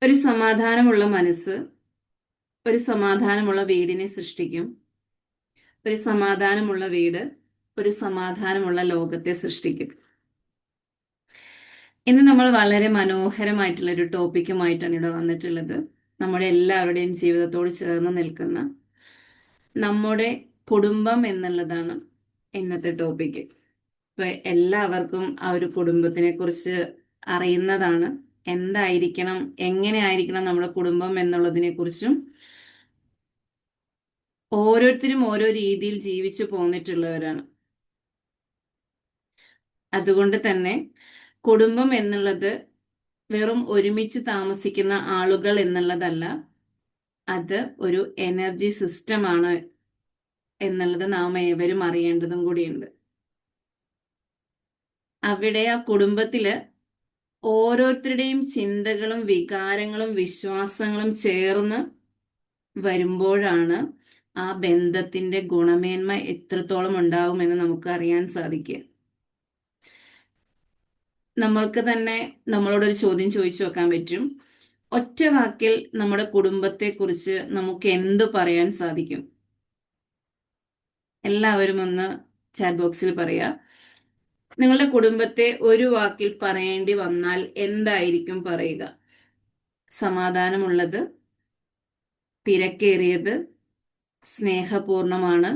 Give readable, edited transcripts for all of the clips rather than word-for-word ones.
ഒരു സമാധാനമുള്ള മനസ്സ് ഒരു സമാധാനമുള്ള വീടിനെ സൃഷ്ടിക്കും. ഒരു സമാധാനമുള്ള വീട് ഒരു സമാധാനമുള്ള ലോകത്തെ സൃഷ്ടിക്കും. ഇന്ന് നമ്മൾ വളരെ മനോഹരമായിട്ടുള്ള ഒരു ടോപ്പിക്കുമായിട്ടാണ് ഇവിടെ വന്നിട്ടുള്ളത്. നമ്മുടെ എല്ലാവരുടെയും ജീവിതത്തോട് ചേർന്ന് നിൽക്കുന്ന നമ്മുടെ കുടുംബം എന്നുള്ളതാണ് ഇന്നത്തെ ടോപ്പിക്ക്. ഇപ്പൊ എല്ലാവർക്കും ആ ഒരു കുടുംബത്തിനെ കുറിച്ച് അറിയുന്നതാണ്. എന്തായിരിക്കണം, എങ്ങനെ ആയിരിക്കണം നമ്മുടെ കുടുംബം എന്നുള്ളതിനെ കുറിച്ചും ഓരോരുത്തരും ഓരോ രീതിയിൽ ജീവിച്ചു പോന്നിട്ടുള്ളവരാണ്. അതുകൊണ്ട് തന്നെ കുടുംബം എന്നുള്ളത് വെറും ഒരുമിച്ച് താമസിക്കുന്ന ആളുകൾ എന്നുള്ളതല്ല, അത് ഒരു എനർജി സിസ്റ്റമാണ് എന്നുള്ളത് നാം ഏവരും അറിയേണ്ടതും കൂടിയുണ്ട്. അവിടെ ആ കുടുംബത്തില് ഓരോരുത്തരുടെയും ചിന്തകളും വികാരങ്ങളും വിശ്വാസങ്ങളും ചേർന്ന് വരുമ്പോഴാണ് ആ ബന്ധത്തിന്റെ ഗുണമേന്മ എത്രത്തോളം ഉണ്ടാകുമെന്ന് നമുക്ക് അറിയാൻ സാധിക്കുക. നമ്മൾക്ക് തന്നെ നമ്മളോടൊരു ചോദ്യം ചോദിച്ചു വെക്കാൻ പറ്റും. ഒറ്റ വാക്കിൽ നമ്മുടെ കുടുംബത്തെ കുറിച്ച് നമുക്ക് എന്തു പറയാൻ സാധിക്കും? എല്ലാവരും ഒന്ന് ചാറ്റ് ബോക്സിൽ പറയാ. നിങ്ങളുടെ കുടുംബത്തെ ഒരു വാക്കിൽ പറയേണ്ടി വന്നാൽ എന്തായിരിക്കും പറയുക? സമാധാനമുള്ളത്, തിരക്കേറിയത്, സ്നേഹപൂർണമാണ്,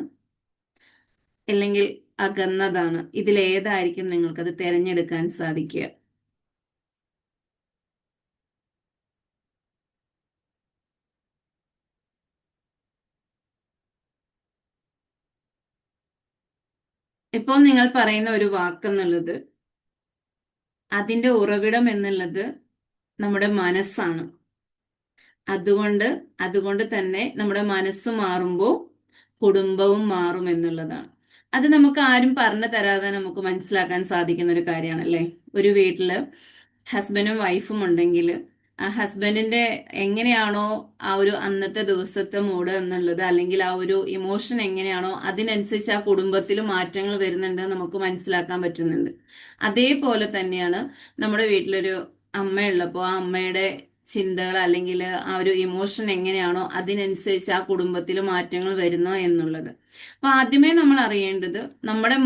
അല്ലെങ്കിൽ അകന്നതാണ്. ഇതിലേതായിരിക്കും നിങ്ങൾക്കത് തിരഞ്ഞെടുക്കാൻ സാധിക്കുക? ഇപ്പോൾ നിങ്ങൾ പറയുന്ന ഒരു വാക്കെന്നുള്ളത്, അതിന്റെ ഉറവിടം എന്നുള്ളത് നമ്മുടെ മനസ്സാണ്. അതുകൊണ്ട് തന്നെ നമ്മുടെ മനസ്സ് മാറുമ്പോൾ കുടുംബവും മാറും എന്നുള്ളതാണ്. അത് നമുക്ക് ആരും പറഞ്ഞു തരാതെ നമുക്ക് മനസ്സിലാക്കാൻ സാധിക്കുന്ന ഒരു കാര്യമാണ്, അല്ലേ? ഒരു വീട്ടില് ഹസ്ബൻഡും വൈഫും ഉണ്ടെങ്കിൽ ആ ഹസ്ബൻഡിന്റെ എങ്ങനെയാണോ ആ ഒരു അന്നത്തെ ദിവസത്തെ മൂഡ് എന്നുള്ളത്, അല്ലെങ്കിൽ ആ ഒരു ഇമോഷൻ എങ്ങനെയാണോ അതിനനുസരിച്ച് ആ കുടുംബത്തിൽ മാറ്റങ്ങൾ വരുന്നുണ്ട് നമുക്ക് മനസ്സിലാക്കാൻ പറ്റുന്നുണ്ട്. അതേപോലെ തന്നെയാണ് നമ്മുടെ വീട്ടിലൊരു അമ്മയുള്ളപ്പോൾ ആ അമ്മയുടെ ചിന്തകൾ അല്ലെങ്കിൽ ആ ഒരു ഇമോഷൻ എങ്ങനെയാണോ അതിനനുസരിച്ച് ആ കുടുംബത്തിൽ മാറ്റങ്ങൾ വരുന്നു എന്നുള്ളത്. അപ്പൊ ആദ്യമേ നമ്മൾ അറിയേണ്ടത് നമ്മുടെ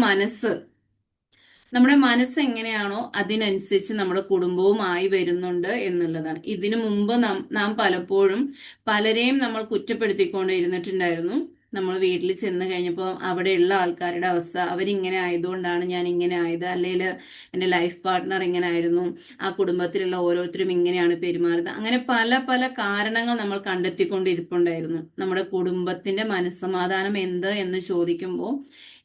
മനസ്സ് എങ്ങനെയാണോ അതിനനുസരിച്ച് നമ്മുടെ കുടുംബവും ആയി വരുന്നുണ്ട് എന്നുള്ളതാണ്. ഇതിനു മുമ്പ് നാം പലപ്പോഴും പലരെയും നമ്മൾ കുറ്റപ്പെടുത്തിക്കൊണ്ടിരുന്നിട്ടുണ്ടായിരുന്നു. നമ്മൾ വീട്ടിൽ ചെന്ന് കഴിഞ്ഞപ്പോൾ അവിടെയുള്ള ആൾക്കാരുടെ അവസ്ഥ, അവരിങ്ങനെ ആയതുകൊണ്ടാണ് ഞാൻ ഇങ്ങനെ ആയത്, അല്ലെങ്കിൽ എൻ്റെ ലൈഫ് പാർട്ട്ണർ ഇങ്ങനെ ആയിരുന്നു, ആ കുടുംബത്തിലുള്ള ഓരോരുത്തരും ഇങ്ങനെയാണ് പെരുമാറുന്നത്, അങ്ങനെ പല പല കാരണങ്ങൾ നമ്മൾ കണ്ടെത്തിക്കൊണ്ടിരിപ്പുണ്ടായിരുന്നു. നമ്മുടെ കുടുംബത്തിന്റെ മനസ്സമാധാനം എന്ത് എന്ന് ചോദിക്കുമ്പോൾ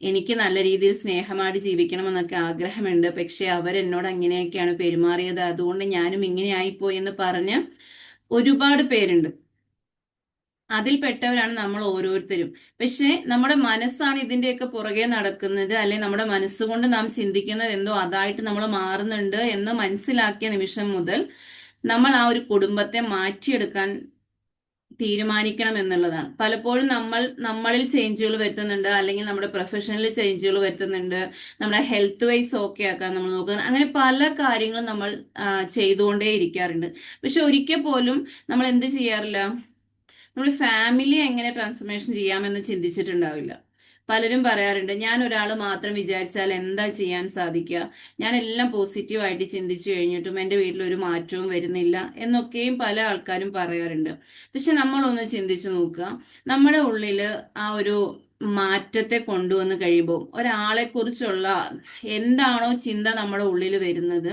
എനിക്ക് നല്ല രീതിയിൽ സ്നേഹമായിട്ട് ജീവിക്കണമെന്നൊക്കെ ആഗ്രഹമുണ്ട്, പക്ഷെ അവരെന്നോട് അങ്ങനെയൊക്കെയാണ് പെരുമാറിയത്, അതുകൊണ്ട് ഞാനും ഇങ്ങനെ ആയിപ്പോയി എന്ന് പറഞ്ഞ് ഒരുപാട് പേരുണ്ട്. അതിൽപ്പെട്ടവരാണ് നമ്മൾ ഓരോരുത്തരും. പക്ഷെ നമ്മുടെ മനസ്സാണ് ഇതിന്റെയൊക്കെ പുറകെ നടക്കുന്നത്, അല്ലെ നമ്മുടെ മനസ്സുകൊണ്ട് നാം ചിന്തിക്കുന്നത് എന്തോ അതായിട്ട് നമ്മൾ മാറുന്നുണ്ട് എന്ന് മനസ്സിലാക്കിയ നിമിഷം മുതൽ നമ്മൾ ആ ഒരു കുടുംബത്തെ മാറ്റിയെടുക്കാൻ തീരുമാനിക്കണം എന്നുള്ളതാണ്. പലപ്പോഴും നമ്മളിൽ ചേഞ്ചുകൾ വരുത്തുന്നുണ്ട്, അല്ലെങ്കിൽ നമ്മുടെ പ്രൊഫഷണലിൽ ചേഞ്ചുകൾ വരുത്തുന്നുണ്ട്, നമ്മുടെ ഹെൽത്ത് വൈസ് ഓക്കെ ആക്കാൻ നമ്മൾ നോക്കുക, അങ്ങനെ പല കാര്യങ്ങളും നമ്മൾ ചെയ്തുകൊണ്ടേ ഇരിക്കാറുണ്ട്. പക്ഷെ ഒരിക്കൽ പോലും നമ്മൾ എന്ത് ചെയ്യാറില്ല, നമ്മൾ ഫാമിലി എങ്ങനെ ട്രാൻസ്ഫർമേഷൻ ചെയ്യാമെന്ന് ചിന്തിച്ചിട്ടുണ്ടാവില്ല. പലരും പറയാറുണ്ട്, ഞാൻ ഒരാൾ മാത്രം വിചാരിച്ചാൽ എന്താ ചെയ്യാൻ സാധിക്കുക, ഞാൻ എല്ലാം പോസിറ്റീവായിട്ട് ചിന്തിച്ചു കഴിഞ്ഞിട്ടും എൻ്റെ വീട്ടിൽ ഒരു മാറ്റവും വരുന്നില്ല എന്നൊക്കെയും പല ആൾക്കാരും പറയാറുണ്ട്. പക്ഷെ നമ്മളൊന്ന് ചിന്തിച്ചു നോക്കുക, നമ്മുടെ ഉള്ളിൽ ആ ഒരു മാറ്റത്തെ കൊണ്ടുവന്ന് കഴിയുമ്പോൾ ഒരാളെ കുറിച്ചുള്ള എന്താണോ ചിന്ത നമ്മുടെ ഉള്ളിൽ വരുന്നത്,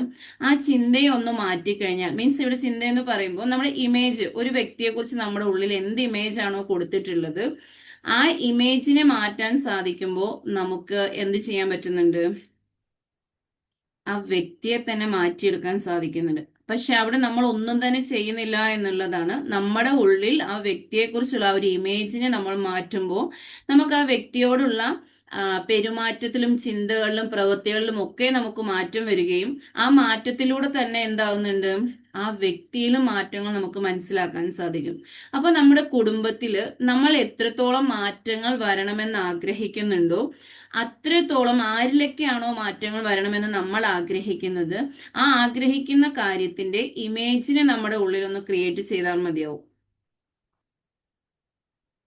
ആ ചിന്തയെ ഒന്ന് മാറ്റിക്കഴിഞ്ഞാൽ, മീൻസ് ഇവിടെ ചിന്ത എന്ന് പറയുമ്പോൾ നമ്മുടെ ഇമേജ്, ഒരു വ്യക്തിയെ കുറിച്ച് നമ്മുടെ ഉള്ളിൽ എന്ത് ഇമേജ് ആണോ കൊടുത്തിട്ടുള്ളത് ആ ഇമേജിനെ മാറ്റാൻ സാധിക്കുമ്പോൾ നമുക്ക് എന്ത് ചെയ്യാൻ പറ്റുന്നുണ്ട്, ആ വ്യക്തിയെ തന്നെ മാറ്റിയെടുക്കാൻ സാധിക്കുന്നുണ്ട്. പക്ഷെ അവിടെ നമ്മൾ ഒന്നും തന്നെ ചെയ്യുന്നില്ല എന്നുള്ളതാണ്. നമ്മുടെ ഉള്ളിൽ ആ വ്യക്തിയെക്കുറിച്ചുള്ള ആ ഒരു ഇമേജിനെ നമ്മൾ മാറ്റുമ്പോൾ നമുക്ക് ആ വ്യക്തിയോടുള്ള പെരുമാറ്റത്തിലും ചിന്തകളിലും പ്രവൃത്തികളിലും ഒക്കെ നമുക്ക് മാറ്റം വരികയും ആ മാറ്റത്തിലൂടെ തന്നെ എന്താവുന്നുണ്ട്, ആ വ്യക്തിയിലും മാറ്റങ്ങൾ നമുക്ക് മനസ്സിലാക്കാൻ സാധിക്കും. അപ്പൊ നമ്മുടെ കുടുംബത്തില് നമ്മൾ എത്രത്തോളം മാറ്റങ്ങൾ വരണമെന്ന് ആഗ്രഹിക്കുന്നുണ്ടോ, അത്രത്തോളം ആരിലൊക്കെയാണോ മാറ്റങ്ങൾ വരണമെന്ന് നമ്മൾ ആഗ്രഹിക്കുന്നത്, ആ ആഗ്രഹിക്കുന്ന കാര്യത്തിന്റെ ഇമേജിനെ നമ്മുടെ ഉള്ളിൽ ഒന്ന് ക്രിയേറ്റ് ചെയ്താൽ മതിയാവും.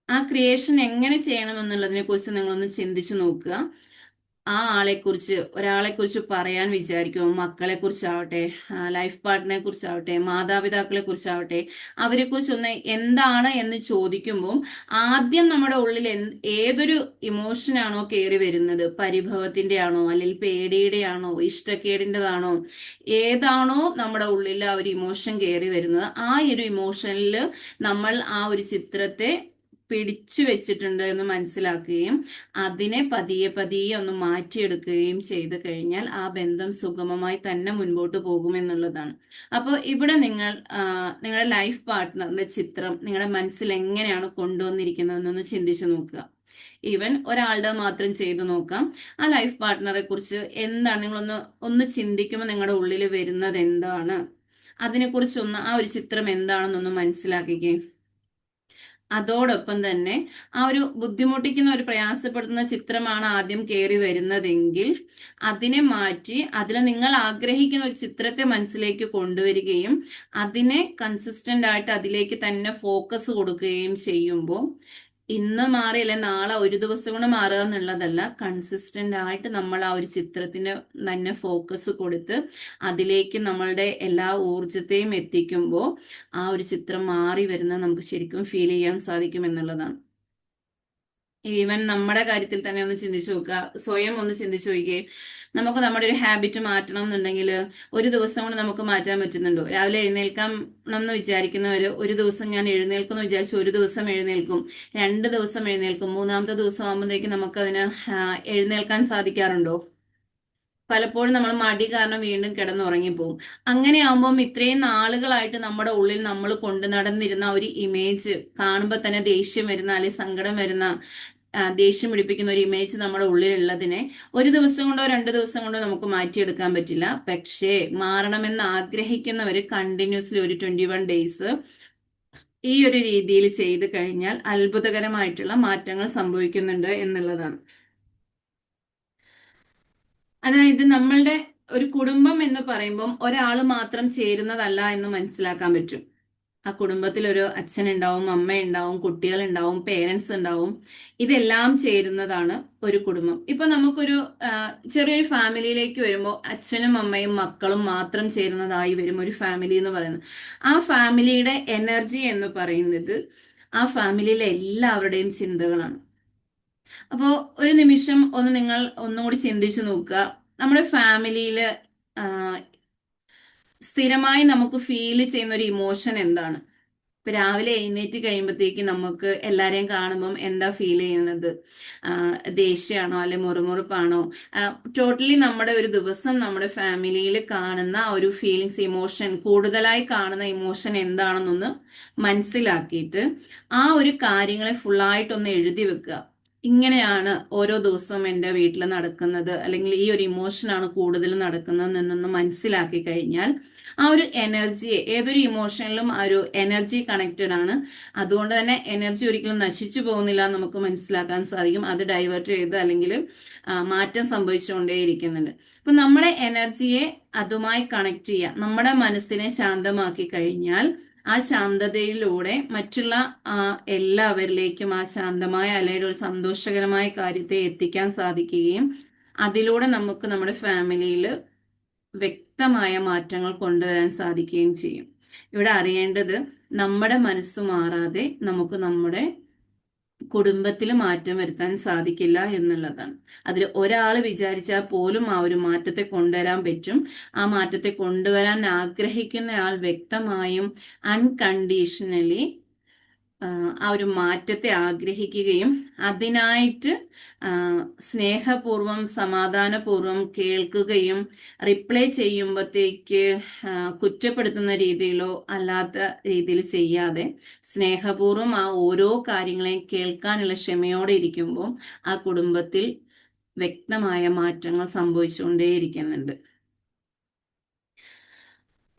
ആ ക്രിയേഷൻ എങ്ങനെ ചെയ്യണമെന്നുള്ളതിനെ കുറിച്ച് നിങ്ങളൊന്ന് ചിന്തിച്ചു നോക്കുക. ആ ആളെക്കുറിച്ച്, ഒരാളെക്കുറിച്ച് പറയാൻ വിചാരിക്കും, മക്കളെ കുറിച്ചാവട്ടെ, ലൈഫ് പാർട്ട്ണറെ കുറിച്ചാവട്ടെ, മാതാപിതാക്കളെ കുറിച്ചാവട്ടെ, അവരെ കുറിച്ചൊന്ന് എന്താണ് എന്ന് ചോദിക്കുമ്പോൾ ആദ്യം നമ്മുടെ ഉള്ളിൽ ഏതൊരു ഇമോഷനാണോ കയറി വരുന്നത്, പരിഭവത്തിന്റെ ആണോ, അല്ലെങ്കിൽ പേടിയുടെ ആണോ, ഇഷ്ടക്കേടിൻ്റെതാണോ, ഏതാണോ നമ്മുടെ ഉള്ളിൽ ആ ഒരു ഇമോഷൻ കയറി വരുന്നത്, ആ ഒരു ഇമോഷനിൽ നമ്മൾ ആ ഒരു ചിത്രത്തെ പിടിച്ചു വെച്ചിട്ടുണ്ട് എന്ന് മനസ്സിലാക്കുകയും അതിനെ പതിയെ പതിയെ ഒന്ന് മാറ്റിയെടുക്കുകയും ചെയ്തു കഴിഞ്ഞാൽ ആ ബന്ധം സുഗമമായി തന്നെ മുൻപോട്ട് പോകുമെന്നുള്ളതാണ്. അപ്പോൾ ഇവിടെ നിങ്ങൾ നിങ്ങളുടെ ലൈഫ് പാർട്ട്ണറിന്റെ ചിത്രം നിങ്ങളുടെ മനസ്സിൽ എങ്ങനെയാണ് കൊണ്ടുവന്നിരിക്കുന്നതെന്നൊന്ന് ചിന്തിച്ചു നോക്കുക. ഈവൻ ഒരാളുടെ മാത്രം ചെയ്തു നോക്കാം. ആ ലൈഫ് പാർട്ട്ണറെ കുറിച്ച് എന്താണ് ഒന്ന് ചിന്തിക്കുമ്പോൾ നിങ്ങളുടെ ഉള്ളിൽ വരുന്നത് എന്താണ്, അതിനെക്കുറിച്ചൊന്ന് ആ ഒരു ചിത്രം എന്താണെന്നൊന്ന് മനസ്സിലാക്കിക്കേ. അതോടൊപ്പം തന്നെ ആ ഒരു ബുദ്ധിമുട്ടിക്കുന്ന, ഒരു പ്രയാസപ്പെടുത്തുന്ന ചിത്രമാണ് ആദ്യം കയറി വരുന്നതെങ്കിൽ അതിനെ മാറ്റി അതിൽ നിങ്ങൾ ആഗ്രഹിക്കുന്ന ഒരു ചിത്രത്തെ മനസ്സിലേക്ക് കൊണ്ടുവരികയും അതിനെ കൺസിസ്റ്റന്റ് ആയിട്ട് അതിലേക്ക് തന്നെ ഫോക്കസ് കൊടുക്കുകയും ചെയ്യുമ്പോൾ ഇന്ന് മാറിയല്ലേ നാളെ ഒരു ദിവസം കൊണ്ട് മാറുക എന്നുള്ളതല്ല, കൺസിസ്റ്റന്റ് ആയിട്ട് നമ്മൾ ആ ഒരു ചിത്രത്തിന് തന്നെ ഫോക്കസ് കൊടുത്ത് അതിലേക്ക് നമ്മളുടെ എല്ലാ ഊർജത്തെയും എത്തിക്കുമ്പോൾ ആ ഒരു ചിത്രം മാറി വരുന്നത് നമുക്ക് ശരിക്കും ഫീൽ ചെയ്യാൻ സാധിക്കും എന്നുള്ളതാണ്. ഈവൻ നമ്മുടെ കാര്യത്തിൽ തന്നെ ഒന്ന് ചിന്തിച്ചു നോക്കുക, സ്വയം ഒന്ന് ചിന്തിച്ചു നോക്കിയേ. നമുക്ക് നമ്മുടെ ഒരു ഹാബിറ്റ് മാറ്റണം എന്നുണ്ടെങ്കിൽ ഒരു ദിവസം കൊണ്ട് നമുക്ക് മാറ്റാൻ പറ്റുന്നുണ്ടോ? രാവിലെ എഴുന്നേൽക്കാം എന്ന് വിചാരിക്കുന്നവര് ഒരു ദിവസം ഞാൻ എഴുന്നേൽക്കുന്നു വിചാരിച്ചു ഒരു ദിവസം എഴുന്നേൽക്കും, 2 ദിവസം എഴുന്നേൽക്കും, 3-ാമത്തെ ദിവസം ആകുമ്പോഴത്തേക്ക് നമുക്കതിന് എഴുന്നേൽക്കാൻ സാധിക്കാറുണ്ടോ? പലപ്പോഴും നമ്മൾ മടി കാരണം വീണ്ടും കിടന്നുറങ്ങിപ്പോവും. അങ്ങനെയാകുമ്പം ഇത്രയും നാളുകളായിട്ട് നമ്മുടെ ഉള്ളിൽ നമ്മൾ കൊണ്ടു നടന്നിരുന്ന ഒരു ഇമേജ് കാണുമ്പോൾ തന്നെ ദേഷ്യം വരുന്ന, അല്ലെങ്കിൽ സങ്കടം വരുന്ന, ദേഷ്യം പിടിപ്പിക്കുന്ന ഒരു ഇമേജ് നമ്മുടെ ഉള്ളിലുള്ളതിനെ ഒരു ദിവസം കൊണ്ടോ 2 ദിവസം കൊണ്ടോ നമുക്ക് മാറ്റിയെടുക്കാൻ പറ്റില്ല. പക്ഷേ മാറണമെന്ന് ആഗ്രഹിക്കുന്നവര് കണ്ടിന്യൂസ്ലി ഒരു 21 ഡേയ്സ് ഈ ഒരു രീതിയിൽ ചെയ്ത് കഴിഞ്ഞാൽ അത്ഭുതകരമായിട്ടുള്ള മാറ്റങ്ങൾ സംഭവിക്കുന്നുണ്ട് എന്നുള്ളതാണ്. അതായത് നമ്മളുടെ ഒരു കുടുംബം എന്ന് പറയുമ്പം ഒരാൾ മാത്രം ചേരുന്നതല്ല എന്ന് മനസ്സിലാക്കാൻ പറ്റും. ആ കുടുംബത്തിൽ ഒരു അച്ഛനുണ്ടാവും, അമ്മയുണ്ടാവും, കുട്ടികളുണ്ടാവും, പേരൻസ് ഉണ്ടാവും. ഇതെല്ലാം ചേരുന്നതാണ് ഒരു കുടുംബം. ഇപ്പൊ നമുക്കൊരു ചെറിയൊരു ഫാമിലിയിലേക്ക് വരുമ്പോൾ അച്ഛനും അമ്മയും മക്കളും മാത്രം ചേരുന്നതായി വരും ഒരു ഫാമിലി എന്ന് പറയുന്നത്. ആ ഫാമിലിയുടെ എനർജി എന്ന് പറയുന്നത് ആ ഫാമിലിയിലെ എല്ലാവരുടെയും ചിന്തകളാണ്. അപ്പോൾ ഒരു നിമിഷം ഒന്ന് നിങ്ങൾ ഒന്നുകൂടി ചിന്തിച്ചു നോക്കുക. നമ്മുടെ ഫാമിലിയിൽ സ്ഥിരമായി നമുക്ക് ഫീൽ ചെയ്യുന്ന ഒരു ഇമോഷൻ എന്താണ്? ഇപ്പൊ രാവിലെ എഴുന്നേറ്റ് കഴിയുമ്പോഴത്തേക്ക് നമുക്ക് എല്ലാരെയും കാണുമ്പം എന്താ ഫീൽ ചെയ്യുന്നത്? ദേഷ്യമാണോ, അല്ലെ മുറുമുറുപ്പാണോ? ടോട്ടലി നമ്മുടെ ഒരു ദിവസം നമ്മുടെ ഫാമിലിയിൽ കാണുന്ന ഒരു ഫീലിങ്സ്, ഇമോഷൻ, കൂടുതലായി കാണുന്ന ഇമോഷൻ എന്താണെന്നൊന്ന് മനസ്സിലാക്കിയിട്ട് ആ ഒരു കാര്യങ്ങളെ ഫുള്ളായിട്ടൊന്ന് എഴുതി വെക്കുക. ഇങ്ങനെയാണ് ഓരോ ദിവസവും എൻ്റെ വീട്ടിൽ നടക്കുന്നത്, അല്ലെങ്കിൽ ഈ ഒരു ഇമോഷനാണ് കൂടുതൽ നടക്കുന്നത് എന്നൊന്ന് മനസ്സിലാക്കി കഴിഞ്ഞാൽ ആ ഒരു എനർജിയെ, ഏതൊരു ഇമോഷനിലും ആ ഒരു എനർജി കണക്റ്റഡ് ആണ്. അതുകൊണ്ട് തന്നെ എനർജി ഒരിക്കലും നശിച്ചു പോകുന്നില്ല എന്ന് നമുക്ക് മനസ്സിലാക്കാൻ സാധിക്കും. അത് ഡൈവേർട്ട് ചെയ്ത് അല്ലെങ്കിൽ മാറ്റം സംഭവിച്ചുകൊണ്ടേയിരിക്കുന്നുണ്ട്. അപ്പൊ നമ്മുടെ എനർജിയെ അതുമായി കണക്ട് ചെയ്യുക, നമ്മുടെ മനസ്സിനെ ശാന്തമാക്കി കഴിഞ്ഞാൽ ആ ശാന്തതയിലൂടെ മറ്റുള്ള എല്ലാവരിലേക്കും ആ ശാന്തമായ അല്ലെങ്കിൽ ഒരു സന്തോഷകരമായ കാര്യത്തെ എത്തിക്കാൻ സാധിക്കുകയും അതിലൂടെ നമുക്ക് നമ്മുടെ ഫാമിലിയിൽ വ്യക്തമായ മാറ്റങ്ങൾ കൊണ്ടുവരാൻ സാധിക്കുകയും ചെയ്യും. ഇവിടെ അറിയേണ്ടത് നമ്മുടെ മനസ്സ് മാറാതെ നമുക്ക് നമ്മുടെ കുടുംബത്തിൽ മാറ്റം വരുത്താൻ സാധിക്കില്ല എന്നുള്ളതാണ്. അതിൽ ഒരാൾ വിചാരിച്ചാൽ പോലും ആ ഒരു മാറ്റത്തെ കൊണ്ടുവരാൻ പറ്റും. ആ മാറ്റത്തെ കൊണ്ടുവരാൻ ആഗ്രഹിക്കുന്നയാൾ വ്യക്തമായും അൺകണ്ടീഷണലി ആ ഒരു മാറ്റത്തെ ആഗ്രഹിക്കുകയും അതിനായിട്ട് സ്നേഹപൂർവം സമാധാനപൂർവം കേൾക്കുകയും റിപ്ലൈ ചെയ്യുമ്പോഴത്തേക്ക് കുറ്റപ്പെടുത്തുന്ന രീതിയിലോ അല്ലാത്ത രീതിയിൽ ചെയ്യാതെ സ്നേഹപൂർവം ആ ഓരോ കാര്യങ്ങളെയും കേൾക്കാനുള്ള ക്ഷമയോടെ ഇരിക്കുമ്പോൾ ആ കുടുംബത്തിൽ വ്യക്തമായ മാറ്റങ്ങൾ സംഭവിച്ചുകൊണ്ടേയിരിക്കുന്നുണ്ട്.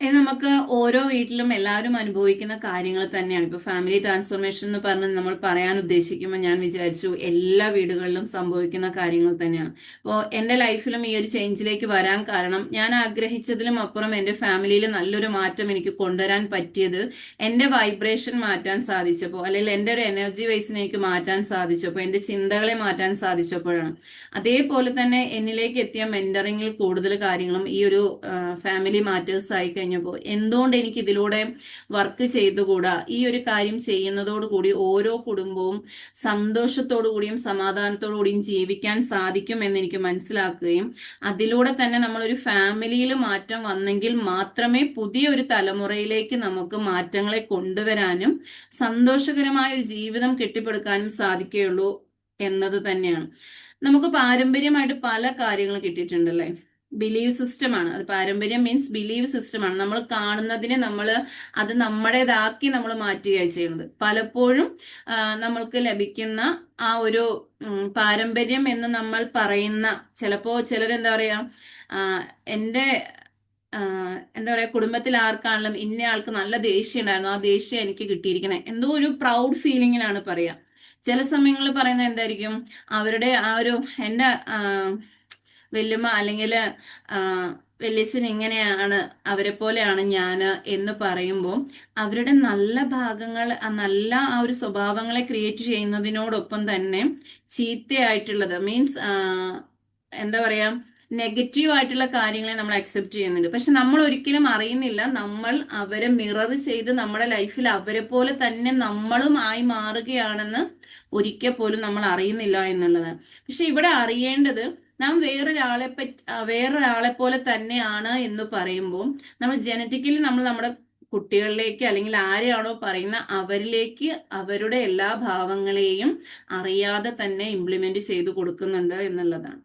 ഇത് നമുക്ക് ഓരോ വീട്ടിലും എല്ലാവരും അനുഭവിക്കുന്ന കാര്യങ്ങൾ തന്നെയാണ്. ഇപ്പൊ ഫാമിലി ട്രാൻസ്ഫോർമേഷൻ എന്ന് പറഞ്ഞ് നമ്മൾ പറയാൻ ഉദ്ദേശിക്കുമ്പോൾ ഞാൻ വിചാരിച്ചു എല്ലാ വീടുകളിലും സംഭവിക്കുന്ന കാര്യങ്ങൾ തന്നെയാണ്. അപ്പോൾ എൻ്റെ ലൈഫിലും ഈ ഒരു ചേഞ്ചിലേക്ക് വരാൻ കാരണം ഞാൻ ആഗ്രഹിച്ചതിലും അപ്പുറം എൻ്റെ ഫാമിലിയിൽ നല്ലൊരു മാറ്റം എനിക്ക് കൊണ്ടുവരാൻ പറ്റിയത് എൻ്റെ വൈബ്രേഷൻ മാറ്റാൻ സാധിച്ചപ്പോൾ, അല്ലെങ്കിൽ എൻ്റെ ഒരു എനർജി വൈസിനെ എനിക്ക് മാറ്റാൻ സാധിച്ചപ്പോൾ, എൻ്റെ ചിന്തകളെ മാറ്റാൻ സാധിച്ചപ്പോഴാണ്. അതേപോലെ തന്നെ എന്നിലേക്ക് എത്തിയ മെന്ററിങ്ങിൽ കൂടുതൽ കാര്യങ്ങളും ഈ ഒരു ഫാമിലി മാറ്റേഴ്സ് ആയി കഴിഞ്ഞപ്പോൾ എന്തുകൊണ്ട് എനിക്ക് ഇതിലൂടെ വർക്ക് ചെയ്തുകൂടാ, ഈ ഒരു കാര്യം ചെയ്യുന്നതോടു കൂടി ഓരോ കുടുംബവും സന്തോഷത്തോടു കൂടിയും സമാധാനത്തോടു കൂടിയും ജീവിക്കാൻ സാധിക്കും എന്ന് എനിക്ക് മനസ്സിലാക്കുകയും അതിലൂടെ തന്നെ നമ്മളൊരു ഫാമിലിയിൽ മാറ്റം വന്നെങ്കിൽ മാത്രമേ പുതിയ ഒരു തലമുറയിലേക്ക് നമുക്ക് മാറ്റങ്ങളെ കൊണ്ടുവരാനും സന്തോഷകരമായ ഒരു ജീവിതം കെട്ടിപ്പടുക്കാനും സാധിക്കുകയുള്ളൂ എന്നത് തന്നെയാണ്. നമുക്ക് പാരമ്പര്യമായിട്ട് പല കാര്യങ്ങൾ കിട്ടിയിട്ടുണ്ടല്ലേ. ബിലീവ് സിസ്റ്റമാണ് അത്. പാരമ്പര്യം മീൻസ് ബിലീവ് സിസ്റ്റമാണ്. നമ്മൾ കാണുന്നതിനെ അത് നമ്മുടേതാക്കി നമ്മൾ മാറ്റുകയാണ് ചെയ്യുന്നത്. പലപ്പോഴും നമ്മൾക്ക് ലഭിക്കുന്ന ആ ഒരു പാരമ്പര്യം എന്ന് നമ്മൾ പറയുന്ന, ചിലപ്പോ ചിലരെന്താ പറയാ, എൻ്റെ എന്താ പറയാ, കുടുംബത്തിൽ ആർക്കാണെങ്കിലും ഇന്ന ആൾക്ക് നല്ല ദേഷ്യം ഉണ്ടായിരുന്നു, ആ ദേഷ്യം എനിക്ക് കിട്ടിയിരിക്കുന്നത് എന്തോ ഒരു പ്രൗഡ് ഫീലിങ്ങിലാണ് പറയാ. ചില സമയങ്ങളിൽ പറയുന്നത് എന്തായിരിക്കും, അവരുടെ ആ ഒരു എൻ്റെ വല്യമ്മ അല്ലെങ്കിൽ വല്യച്ഛൻ ഇങ്ങനെയാണ്, അവരെ പോലെയാണ് ഞാൻ എന്ന് പറയുമ്പോൾ അവരുടെ നല്ല ഭാഗങ്ങൾ, നല്ല ആ ഒരു സ്വഭാവങ്ങളെ ക്രിയേറ്റ് ചെയ്യുന്നതിനോടൊപ്പം തന്നെ ചീത്തയായിട്ടുള്ളത് മീൻസ് എന്താ പറയാ, നെഗറ്റീവ് ആയിട്ടുള്ള കാര്യങ്ങളെ നമ്മൾ അക്സെപ്റ്റ് ചെയ്യുന്നുണ്ട്. പക്ഷെ നമ്മൾ ഒരിക്കലും അറിയുന്നില്ല നമ്മൾ അവരെ മിറർ ചെയ്ത് നമ്മുടെ ലൈഫിൽ അവരെ പോലെ തന്നെ നമ്മളും ആയി മാറുകയാണെന്ന് ഒരിക്കൽ പോലും നമ്മൾ അറിയുന്നില്ല എന്നുള്ളതാണ്. പക്ഷെ ഇവിടെ അറിയേണ്ടത്, നാം വേറൊരാളെ പോലെ തന്നെയാണ് എന്ന് പറയുമ്പോൾ നമ്മൾ ജനറ്റിക്കലി നമ്മൾ നമ്മുടെ കുട്ടികളിലേക്ക് അല്ലെങ്കിൽ ആരെയാണോ പറയുന്ന അവരിലേക്ക് അവരുടെ എല്ലാ ഭാവങ്ങളെയും അറിയാതെ തന്നെ ഇംപ്ലിമെന്റ് ചെയ്തു കൊടുക്കുന്നുണ്ട് എന്നുള്ളതാണ്.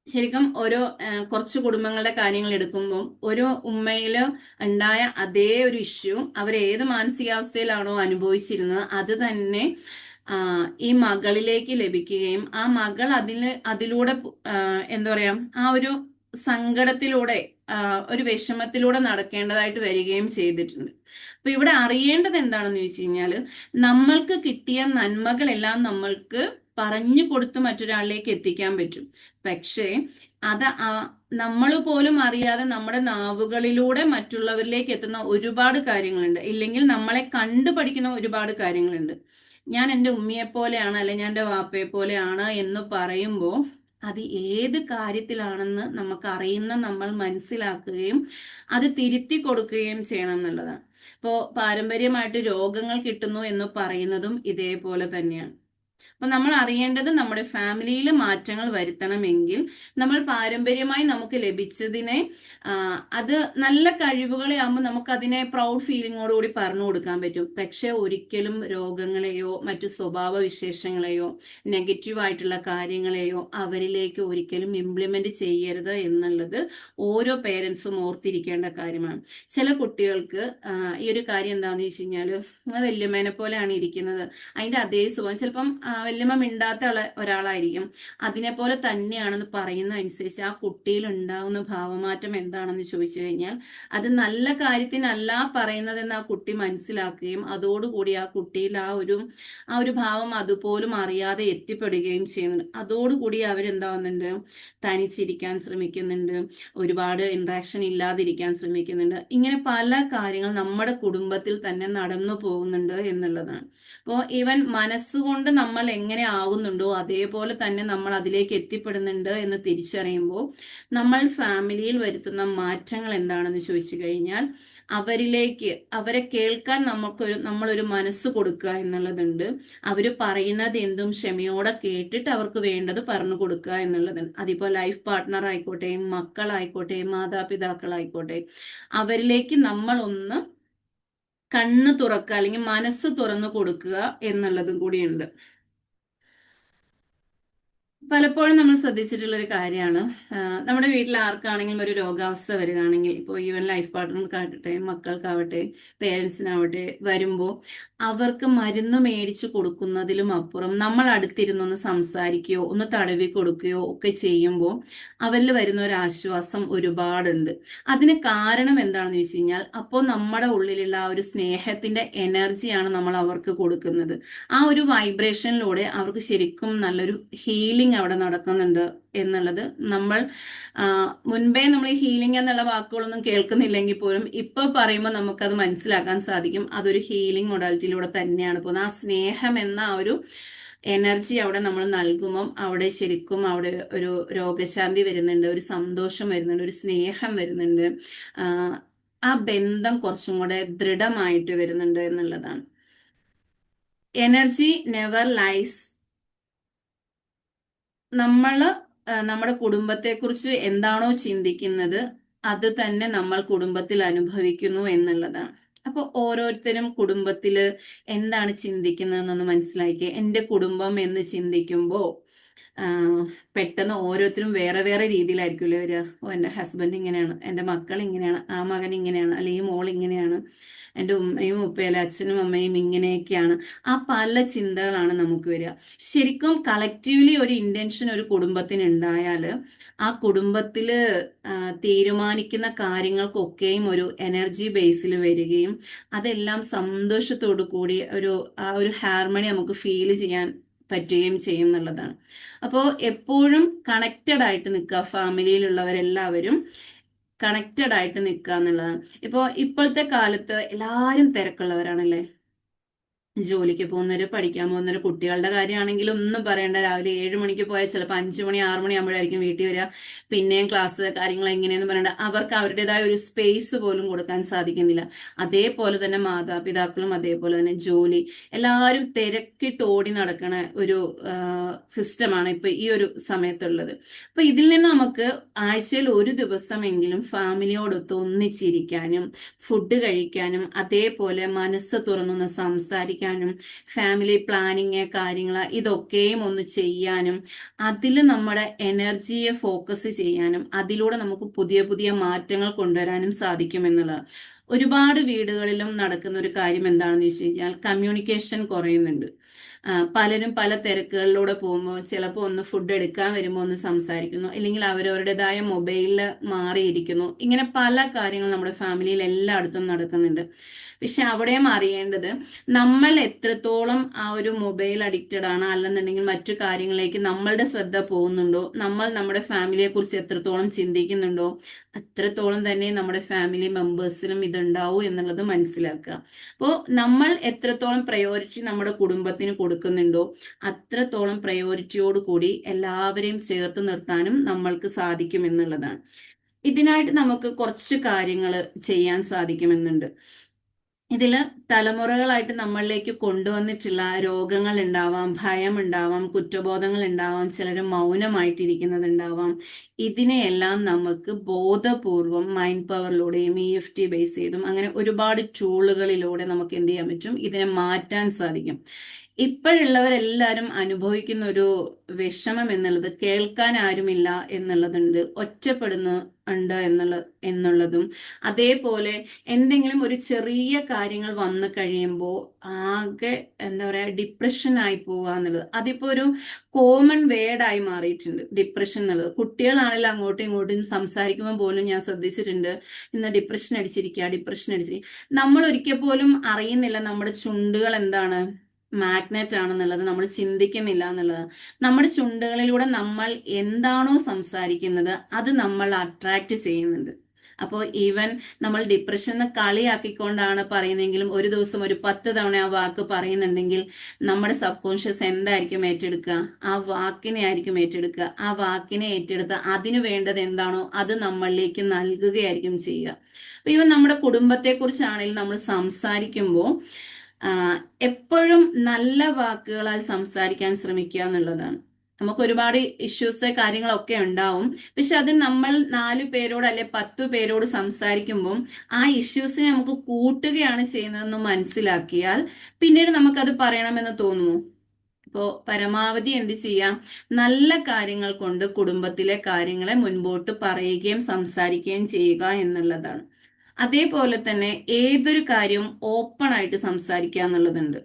ശരിക്കും കുറച്ച് കുടുംബങ്ങളുടെ കാര്യങ്ങൾ എടുക്കുമ്പോൾ ഒരു ഉമ്മയില് ഉണ്ടായ അതേ ഒരു ഇഷ്യൂ അവർ ഏത് മാനസികാവസ്ഥയിലാണോ അനുഭവിച്ചിരുന്നത് അത് തന്നെ ഈ മകളിലേക്ക് ലഭിക്കുകയും ആ മകൾ അതിലൂടെ എന്താ പറയാ, ആ ഒരു സങ്കടത്തിലൂടെ ഒരു വിഷമത്തിലൂടെ നടക്കേണ്ടതായിട്ട് വരികയും ചെയ്തിട്ടുണ്ട്. അപ്പൊ ഇവിടെ അറിയേണ്ടത് എന്താണെന്ന് ചോദിച്ചു കഴിഞ്ഞാൽ, നമ്മൾക്ക് കിട്ടിയ നന്മകളെല്ലാം നമ്മൾക്ക് പറഞ്ഞു കൊടുത്ത് മറ്റൊരാളിലേക്ക് എത്തിക്കാൻ പറ്റും. പക്ഷേ അത് നമ്മൾ പോലും അറിയാതെ നമ്മുടെ നാവുകളിലൂടെ മറ്റുള്ളവരിലേക്ക് എത്തുന്ന ഒരുപാട് കാര്യങ്ങളുണ്ട്, ഇല്ലെങ്കിൽ നമ്മളെ കണ്ടു പഠിക്കുന്ന ഒരുപാട് കാര്യങ്ങളുണ്ട്. ഞാൻ എൻ്റെ ഉമ്മയെ പോലെയാണ്, അല്ലെങ്കിൽ ഞാൻ എൻ്റെ വാപ്പയെ പോലെയാണ് എന്ന് പറയുമ്പോൾ അത് ഏത് കാര്യത്തിലാണെന്ന് നമുക്ക് അറിയുന്ന നമ്മൾ മനസ്സിലാക്കുകയും അത് തിരുത്തി കൊടുക്കുകയും ചെയ്യണം എന്നുള്ളതാണ്. ഇപ്പോൾ പാരമ്പര്യമായിട്ട് രോഗങ്ങൾ കിട്ടുന്നു എന്ന് പറയുന്നതും ഇതേപോലെ തന്നെയാണ്. അപ്പൊ നമ്മൾ അറിയേണ്ടത്, നമ്മുടെ ഫാമിലിയിൽ മാറ്റങ്ങൾ വരുത്തണമെങ്കിൽ നമ്മൾ പാരമ്പര്യമായി നമുക്ക് ലഭിച്ചതിനെ അത് നല്ല കഴിവുകളെ ആകുമ്പോൾ നമുക്ക് അതിനെ പ്രൗഡ് ഫീലിങ്ങോടുകൂടി പറഞ്ഞു കൊടുക്കാൻ പറ്റും. പക്ഷെ ഒരിക്കലും രോഗങ്ങളെയോ മറ്റു സ്വഭാവ വിശേഷങ്ങളെയോ നെഗറ്റീവ് ആയിട്ടുള്ള കാര്യങ്ങളെയോ അവരിലേക്ക് ഒരിക്കലും ഇംപ്ലിമെന്റ് ചെയ്യരുത് എന്നുള്ളത് ഓരോ പേരൻസും ഓർത്തിരിക്കേണ്ട കാര്യമാണ്. ചില കുട്ടികൾക്ക് ഈ ഒരു കാര്യം എന്താണെന്ന് വെച്ച് കഴിഞ്ഞാൽ, വല്യമ്മേനെ പോലെയാണ് ഇരിക്കുന്നത്, അതിന്റെ അതേ സ്വഭാവം, ചിലപ്പം വല്യമ്മ മിണ്ടാത്ത ഒരാളായിരിക്കും, അതിനെ പോലെ തന്നെയാണെന്ന് പറയുന്ന അനുസരിച്ച് ആ കുട്ടിയിൽ ഉണ്ടാകുന്ന ഭാവമാറ്റം എന്താണെന്ന് ചോദിച്ചു കഴിഞ്ഞാൽ അത് നല്ല കാര്യത്തിനല്ല പറയുന്നതെന്ന് ആ കുട്ടി മനസ്സിലാക്കുകയും അതോടുകൂടി ആ കുട്ടിയിൽ ആ ഒരു ഭാവം അതുപോലും അറിയാതെ എത്തിപ്പെടുകയും ചെയ്യുന്നുണ്ട്. അതോടുകൂടി അവരെന്താവുന്നുണ്ട്, തനിച്ചിരിക്കാൻ ശ്രമിക്കുന്നുണ്ട്, ഒരുപാട് ഇന്ററാക്ഷൻ ഇല്ലാതിരിക്കാൻ ശ്രമിക്കുന്നുണ്ട്. ഇങ്ങനെ പല കാര്യങ്ങൾ നമ്മുടെ കുടുംബത്തിൽ തന്നെ നടന്നു പോകുന്നുണ്ട് എന്നുള്ളതാണ്. അപ്പോൾ ഈവൻ മനസ്സുകൊണ്ട് നമ്മൾ എങ്ങനെ ആവുന്നുണ്ടോ അതേപോലെ തന്നെ നമ്മൾ അതിലേക്ക് എത്തിപ്പെടുന്നുണ്ട് എന്ന് തിരിച്ചറിയുമ്പോൾ നമ്മൾ ഫാമിലിയിൽ വരുത്തുന്ന മാറ്റങ്ങൾ എന്താണെന്ന് ചോദിച്ചു കഴിഞ്ഞാൽ, അവരെ കേൾക്കാൻ നമ്മളൊരു മനസ്സ് കൊടുക്കുക എന്നുള്ളതുണ്ട്. അവര് പറയുന്നത് എന്തും ക്ഷമയോടെ കേട്ടിട്ട് അവർക്ക് വേണ്ടത് പറഞ്ഞു കൊടുക്കുക എന്നുള്ളതുണ്ട്. അതിപ്പോ ലൈഫ് പാർട്ട്ണർ ആയിക്കോട്ടെ, മക്കളായിക്കോട്ടെ, മാതാപിതാക്കളായിക്കോട്ടെ, അവരിലേക്ക് നമ്മൾ ഒന്ന് കണ്ണ് തുറക്കുക അല്ലെങ്കിൽ മനസ്സ് തുറന്നു കൊടുക്കുക എന്നുള്ളതും കൂടിയുണ്ട്. പലപ്പോഴും നമ്മൾ ശ്രദ്ധിച്ചിട്ടുള്ള ഒരു കാര്യമാണ്, നമ്മുടെ വീട്ടിൽ ആർക്കാണെങ്കിലും ഒരു രോഗാവസ്ഥ വരികയാണെങ്കിൽ, ഇപ്പോൾ ഈവൻ ലൈഫ് പാർട്ട്ണർക്കാവട്ടെ, മക്കൾക്കാവട്ടെ, പേരൻസിനാവട്ടെ, വരുമ്പോൾ അവർക്ക് മരുന്ന് മേടിച്ചു കൊടുക്കുന്നതിലും അപ്പുറം നമ്മൾ അടുത്തിരുന്നൊന്ന് സംസാരിക്കുകയോ ഒന്ന് തടവി കൊടുക്കുകയോ ഒക്കെ ചെയ്യുമ്പോൾ അവരിൽ വരുന്ന ഒരു ആശ്വാസം ഒരുപാടുണ്ട്. അതിന് കാരണം എന്താണെന്ന് വെച്ച് കഴിഞ്ഞാൽ, അപ്പോൾ നമ്മുടെ ഉള്ളിലുള്ള ആ ഒരു സ്നേഹത്തിന്റെ എനർജിയാണ് നമ്മൾ അവർക്ക് കൊടുക്കുന്നത്. ആ ഒരു വൈബ്രേഷനിലൂടെ അവർക്ക് ശരിക്കും നല്ലൊരു ഹീലിംഗ് അവിടെ നടക്കുന്നുണ്ട് എന്നുള്ളത് നമ്മൾ മുൻപേ നമ്മൾ ഈ ഹീലിംഗ് എന്നുള്ള വാക്കുകളൊന്നും കേൾക്കുന്നില്ലെങ്കിൽ പോലും ഇപ്പൊ പറയുമ്പോൾ നമുക്കത് മനസ്സിലാക്കാൻ സാധിക്കും. അതൊരു ഹീലിംഗ് മൊഡാലിറ്റിയിലൂടെ തന്നെയാണ് പോകുന്നത്. ആ സ്നേഹം എന്ന ആ ഒരു എനർജി അവിടെ നമ്മൾ നൽകുമ്പം അവിടെ ശരിക്കും അവിടെ ഒരു രോഗശാന്തി വരുന്നുണ്ട്, ഒരു സന്തോഷം വരുന്നുണ്ട്, ഒരു സ്നേഹം വരുന്നുണ്ട്. ആ ബന്ധം കുറച്ചും കൂടെ ദൃഢമായിട്ട് വരുന്നുണ്ട് എന്നുള്ളതാണ്. Energy never lies. നമ്മൾ നമ്മുടെ കുടുംബത്തെക്കുറിച്ച് എന്താണോ ചിന്തിക്കുന്നത് അത് തന്നെ നമ്മൾ കുടുംബത്തിൽ അനുഭവിക്കുന്നു എന്നുള്ളതാണ്. അപ്പോൾ ഓരോരുത്തരും കുടുംബത്തില് എന്താണ് ചിന്തിക്കുന്നതെന്നൊന്ന് മനസ്സിലാക്കിയേ. എൻ്റെ കുടുംബം എന്ന് ചിന്തിക്കുമ്പോൾ പെട്ടെന്ന് ഓരോരുത്തരും വേറെ വേറെ രീതിയിലായിരിക്കുമല്ലോ വരിക. ഓ, എൻ്റെ ഹസ്ബൻഡ് ഇങ്ങനെയാണ്, എൻ്റെ മക്കൾ ഇങ്ങനെയാണ്, ആ മകൻ ഇങ്ങനെയാണ്, അല്ലെങ്കിൽ മോൾ ഇങ്ങനെയാണ്, എൻ്റെ ഉമ്മയും ഉപ്പയല്ല അച്ഛനും അമ്മയും ഇങ്ങനെയൊക്കെയാണ്. ആ പല ചിന്തകളാണ് നമുക്ക് വരിക. ശരിക്കും കളക്റ്റീവ്ലി ഒരു ഇന്റൻഷൻ ഒരു കുടുംബത്തിന് ഉണ്ടായാൽ ആ കുടുംബത്തില് തീരുമാനിക്കുന്ന കാര്യങ്ങൾക്കൊക്കെയും ഒരു എനർജി ബേസിൽ വരികയും അതെല്ലാം സന്തോഷത്തോടു കൂടി ആ ഒരു ഹാർമണി നമുക്ക് ഫീൽ ചെയ്യാൻ പറ്റുകയും ചെയ്യും എന്നുള്ളതാണ്. അപ്പോൾ എപ്പോഴും കണക്റ്റഡ് ആയിട്ട് നിൽക്കുക, ഫാമിലിയിലുള്ളവരെല്ലാവരും കണക്റ്റഡ് ആയിട്ട് നിൽക്കുക എന്നുള്ളതാണ്. ഇപ്പോൾ ഇപ്പോഴത്തെ കാലത്ത് എല്ലാവരും തിരക്കുള്ളവരാണല്ലേ. ജോലിക്ക് പോകുന്നവര്, പഠിക്കാൻ പോകുന്നവര്, കുട്ടികളുടെ കാര്യമാണെങ്കിൽ ഒന്നും പറയണ്ട. രാവിലെ 7 മണിക്ക് പോയാൽ ചിലപ്പോൾ 5 മണി 6 മണി ആകുമ്പോഴായിരിക്കും വീട്ടിൽ വരിക. പിന്നെയും ക്ലാസ് കാര്യങ്ങൾ എങ്ങനെയെന്ന് പറയണ്ട. അവർക്ക് അവരുടേതായ ഒരു സ്പേസ് പോലും കൊടുക്കാൻ സാധിക്കുന്നില്ല. അതേപോലെ തന്നെ മാതാപിതാക്കളും അതേപോലെ തന്നെ ജോലി, എല്ലാവരും തിരക്കിട്ട് ഓടി നടക്കണ ഒരു സിസ്റ്റമാണ് ഇപ്പൊ ഈ ഒരു സമയത്തുള്ളത്. അപ്പൊ ഇതിൽ നിന്ന് നമുക്ക് ആഴ്ചയിൽ ഒരു ദിവസമെങ്കിലും ഫാമിലിയോടൊത്ത് ഒന്നിച്ചിരിക്കാനും ഫുഡ് കഴിക്കാനും അതേപോലെ മനസ്സ് തുറന്നൊന്ന് സംസാരിക്കാനും ഫാമിലി പ്ലാനിങ് കാര്യങ്ങൾ ഇതൊക്കെയും ഒന്ന് ചെയ്യാനും അതിൽ നമ്മുടെ എനർജിയെ ഫോക്കസ് ചെയ്യാനും അതിലൂടെ നമുക്ക് പുതിയ പുതിയ മാറ്റങ്ങൾ കൊണ്ടുവരാനും സാധിക്കുമെന്നുള്ളതാണ്. ഒരുപാട് വീടുകളിലും നടക്കുന്ന ഒരു കാര്യം എന്താണെന്ന് വെച്ച് കഴിഞ്ഞാൽ കമ്മ്യൂണിക്കേഷൻ കുറയുന്നുണ്ട്. പലരും പല തിരക്കുകളിലൂടെ പോകുമ്പോൾ ചിലപ്പോൾ ഒന്ന് ഫുഡ് എടുക്കാൻ വരുമ്പോൾ ഒന്ന് സംസാരിക്കുന്നു, അല്ലെങ്കിൽ അവരവരുടേതായ മൊബൈലിൽ മാറിയിരിക്കുന്നു. ഇങ്ങനെ പല കാര്യങ്ങളും നമ്മുടെ ഫാമിലിയിൽ എല്ലായിടത്തും നടക്കുന്നുണ്ട്. പക്ഷെ അവിടെയും അറിയേണ്ടത് നമ്മൾ എത്രത്തോളം ആ ഒരു മൊബൈൽ അഡിക്റ്റഡ് ആണ്, അല്ലെന്നുണ്ടെങ്കിൽ മറ്റു കാര്യങ്ങളിലേക്ക് നമ്മളുടെ ശ്രദ്ധ പോകുന്നുണ്ടോ, നമ്മൾ നമ്മുടെ ഫാമിലിയെ കുറിച്ച് എത്രത്തോളം ചിന്തിക്കുന്നുണ്ടോ അത്രത്തോളം തന്നെ നമ്മുടെ ഫാമിലി മെമ്പേഴ്സിനും ഇതുണ്ടാവും എന്നുള്ളത് മനസ്സിലാക്കുക. അപ്പോൾ നമ്മൾ എത്രത്തോളം പ്രയോറിറ്റി നമ്മുടെ കുടുംബത്തിന് കൊടുക്കുന്നുണ്ടോ അത്രത്തോളം പ്രയോറിറ്റിയോട് കൂടി എല്ലാവരെയും ചേർത്ത് നിർത്താനും നമ്മൾക്ക് സാധിക്കും എന്നുള്ളതാണ്. ഇതിനായിട്ട് നമുക്ക് കുറച്ച് കാര്യങ്ങൾ ചെയ്യാൻ സാധിക്കുമെന്നുണ്ട്. ഇതില് തലമുറകളായിട്ട് നമ്മളിലേക്ക് കൊണ്ടുവന്നിട്ടുള്ള രോഗങ്ങൾ ഉണ്ടാവാം, ഭയം ഉണ്ടാവാം, കുറ്റബോധങ്ങൾ ഉണ്ടാവാം, ചിലർ മൗനമായിട്ടിരിക്കുന്നത് ഉണ്ടാവാം. ഇതിനെയെല്ലാം നമുക്ക് ബോധപൂർവം മൈൻഡ് പവറിലൂടെയും EFT ബേസ് ചെയ്തും അങ്ങനെ ഒരുപാട് ടൂളുകളിലൂടെ നമുക്ക് എന്ത് ചെയ്യാൻ പറ്റും, ഇതിനെ മാറ്റാൻ സാധിക്കും. ഇപ്പോഴുള്ളവരെല്ലാവരും അനുഭവിക്കുന്ന ഒരു വിഷമം എന്നുള്ളത് കേൾക്കാൻ ആരുമില്ല എന്നുള്ളതുണ്ട്, ഒറ്റപ്പെടുന്നു ഉണ്ട് എന്നുള്ളതും അതേപോലെ എന്തെങ്കിലും ഒരു ചെറിയ കാര്യങ്ങൾ വന്നു കഴിയുമ്പോൾ ആകെ എന്താ പറയാ ഡിപ്രഷൻ ആയി പോവുക എന്നുള്ളത് അതിപ്പോ ഒരു കോമൺ വേർഡായി മാറിയിട്ടുണ്ട് ഡിപ്രഷൻ എന്നുള്ളത്. കുട്ടികളാണെങ്കിലും അങ്ങോട്ടും ഇങ്ങോട്ടും സംസാരിക്കുമ്പോൾ പോലും ഞാൻ ശ്രദ്ധിച്ചിട്ടുണ്ട്, ഇന്ന് ഡിപ്രഷൻ അടിച്ചിരിക്കുക. നമ്മൾ ഒരിക്കൽ പോലും അറിയുന്നില്ല നമ്മുടെ ചുണ്ടുകൾ എന്താണ് മാഗ്നറ്റ് ആണെന്നുള്ളത്, നമ്മൾ ചിന്തിക്കുന്നില്ല എന്നുള്ളത്. നമ്മുടെ ചുണ്ടുകളിലൂടെ നമ്മൾ എന്താണോ സംസാരിക്കുന്നത് അത് നമ്മൾ അട്രാക്ട് ചെയ്യുന്നുണ്ട്. അപ്പോൾ ഈവൻ നമ്മൾ ഡിപ്രഷൻ കളിയാക്കിക്കൊണ്ടാണ് പറയുന്നതെങ്കിലും ഒരു ദിവസം ഒരു 10 തവണ ആ വാക്ക് പറയുന്നുണ്ടെങ്കിൽ നമ്മുടെ സബ് കോൺഷ്യസ് എന്തായിരിക്കും ഏറ്റെടുക്കുക, ആ വാക്കിനെ ആയിരിക്കും ഏറ്റെടുക്കുക. ആ വാക്കിനെ ഏറ്റെടുത്ത് അതിന് വേണ്ടത് എന്താണോ അത് നമ്മളിലേക്ക് നൽകുകയായിരിക്കും ചെയ്യുക. അപ്പൊ ഈവൻ നമ്മുടെ കുടുംബത്തെ കുറിച്ചാണെങ്കിലും നമ്മൾ സംസാരിക്കുമ്പോൾ എപ്പോഴും നല്ല വാക്കുകളാൽ സംസാരിക്കാൻ ശ്രമിക്കുക എന്നുള്ളതാണ്. നമുക്ക് ഒരുപാട് ഇഷ്യൂസ് കാര്യങ്ങളൊക്കെ ഉണ്ടാവും. പക്ഷെ അത് നമ്മൾ 4 പേരോട് അല്ലെ 10 പേരോട് സംസാരിക്കുമ്പോൾ ആ ഇഷ്യൂസിനെ നമുക്ക് കൂട്ടുകയാണ് ചെയ്യുന്നതെന്ന് മനസ്സിലാക്കിയാൽ പിന്നീട് നമുക്കത് പറയണമെന്ന് തോന്നുമോ? ഇപ്പോ പരമാവധി എന്ത് ചെയ്യാം, നല്ല കാര്യങ്ങൾ കൊണ്ട് കുടുംബത്തിലെ കാര്യങ്ങളെ മുൻപോട്ട് പറയുകയും സംസാരിക്കുകയും ചെയ്യുക എന്നുള്ളതാണ്. അതേപോലെ തന്നെ ഏതൊരു കാര്യവും ഓപ്പൺ ആയിട്ട് സംസാരിക്കുക എന്നുള്ളതുണ്ട്.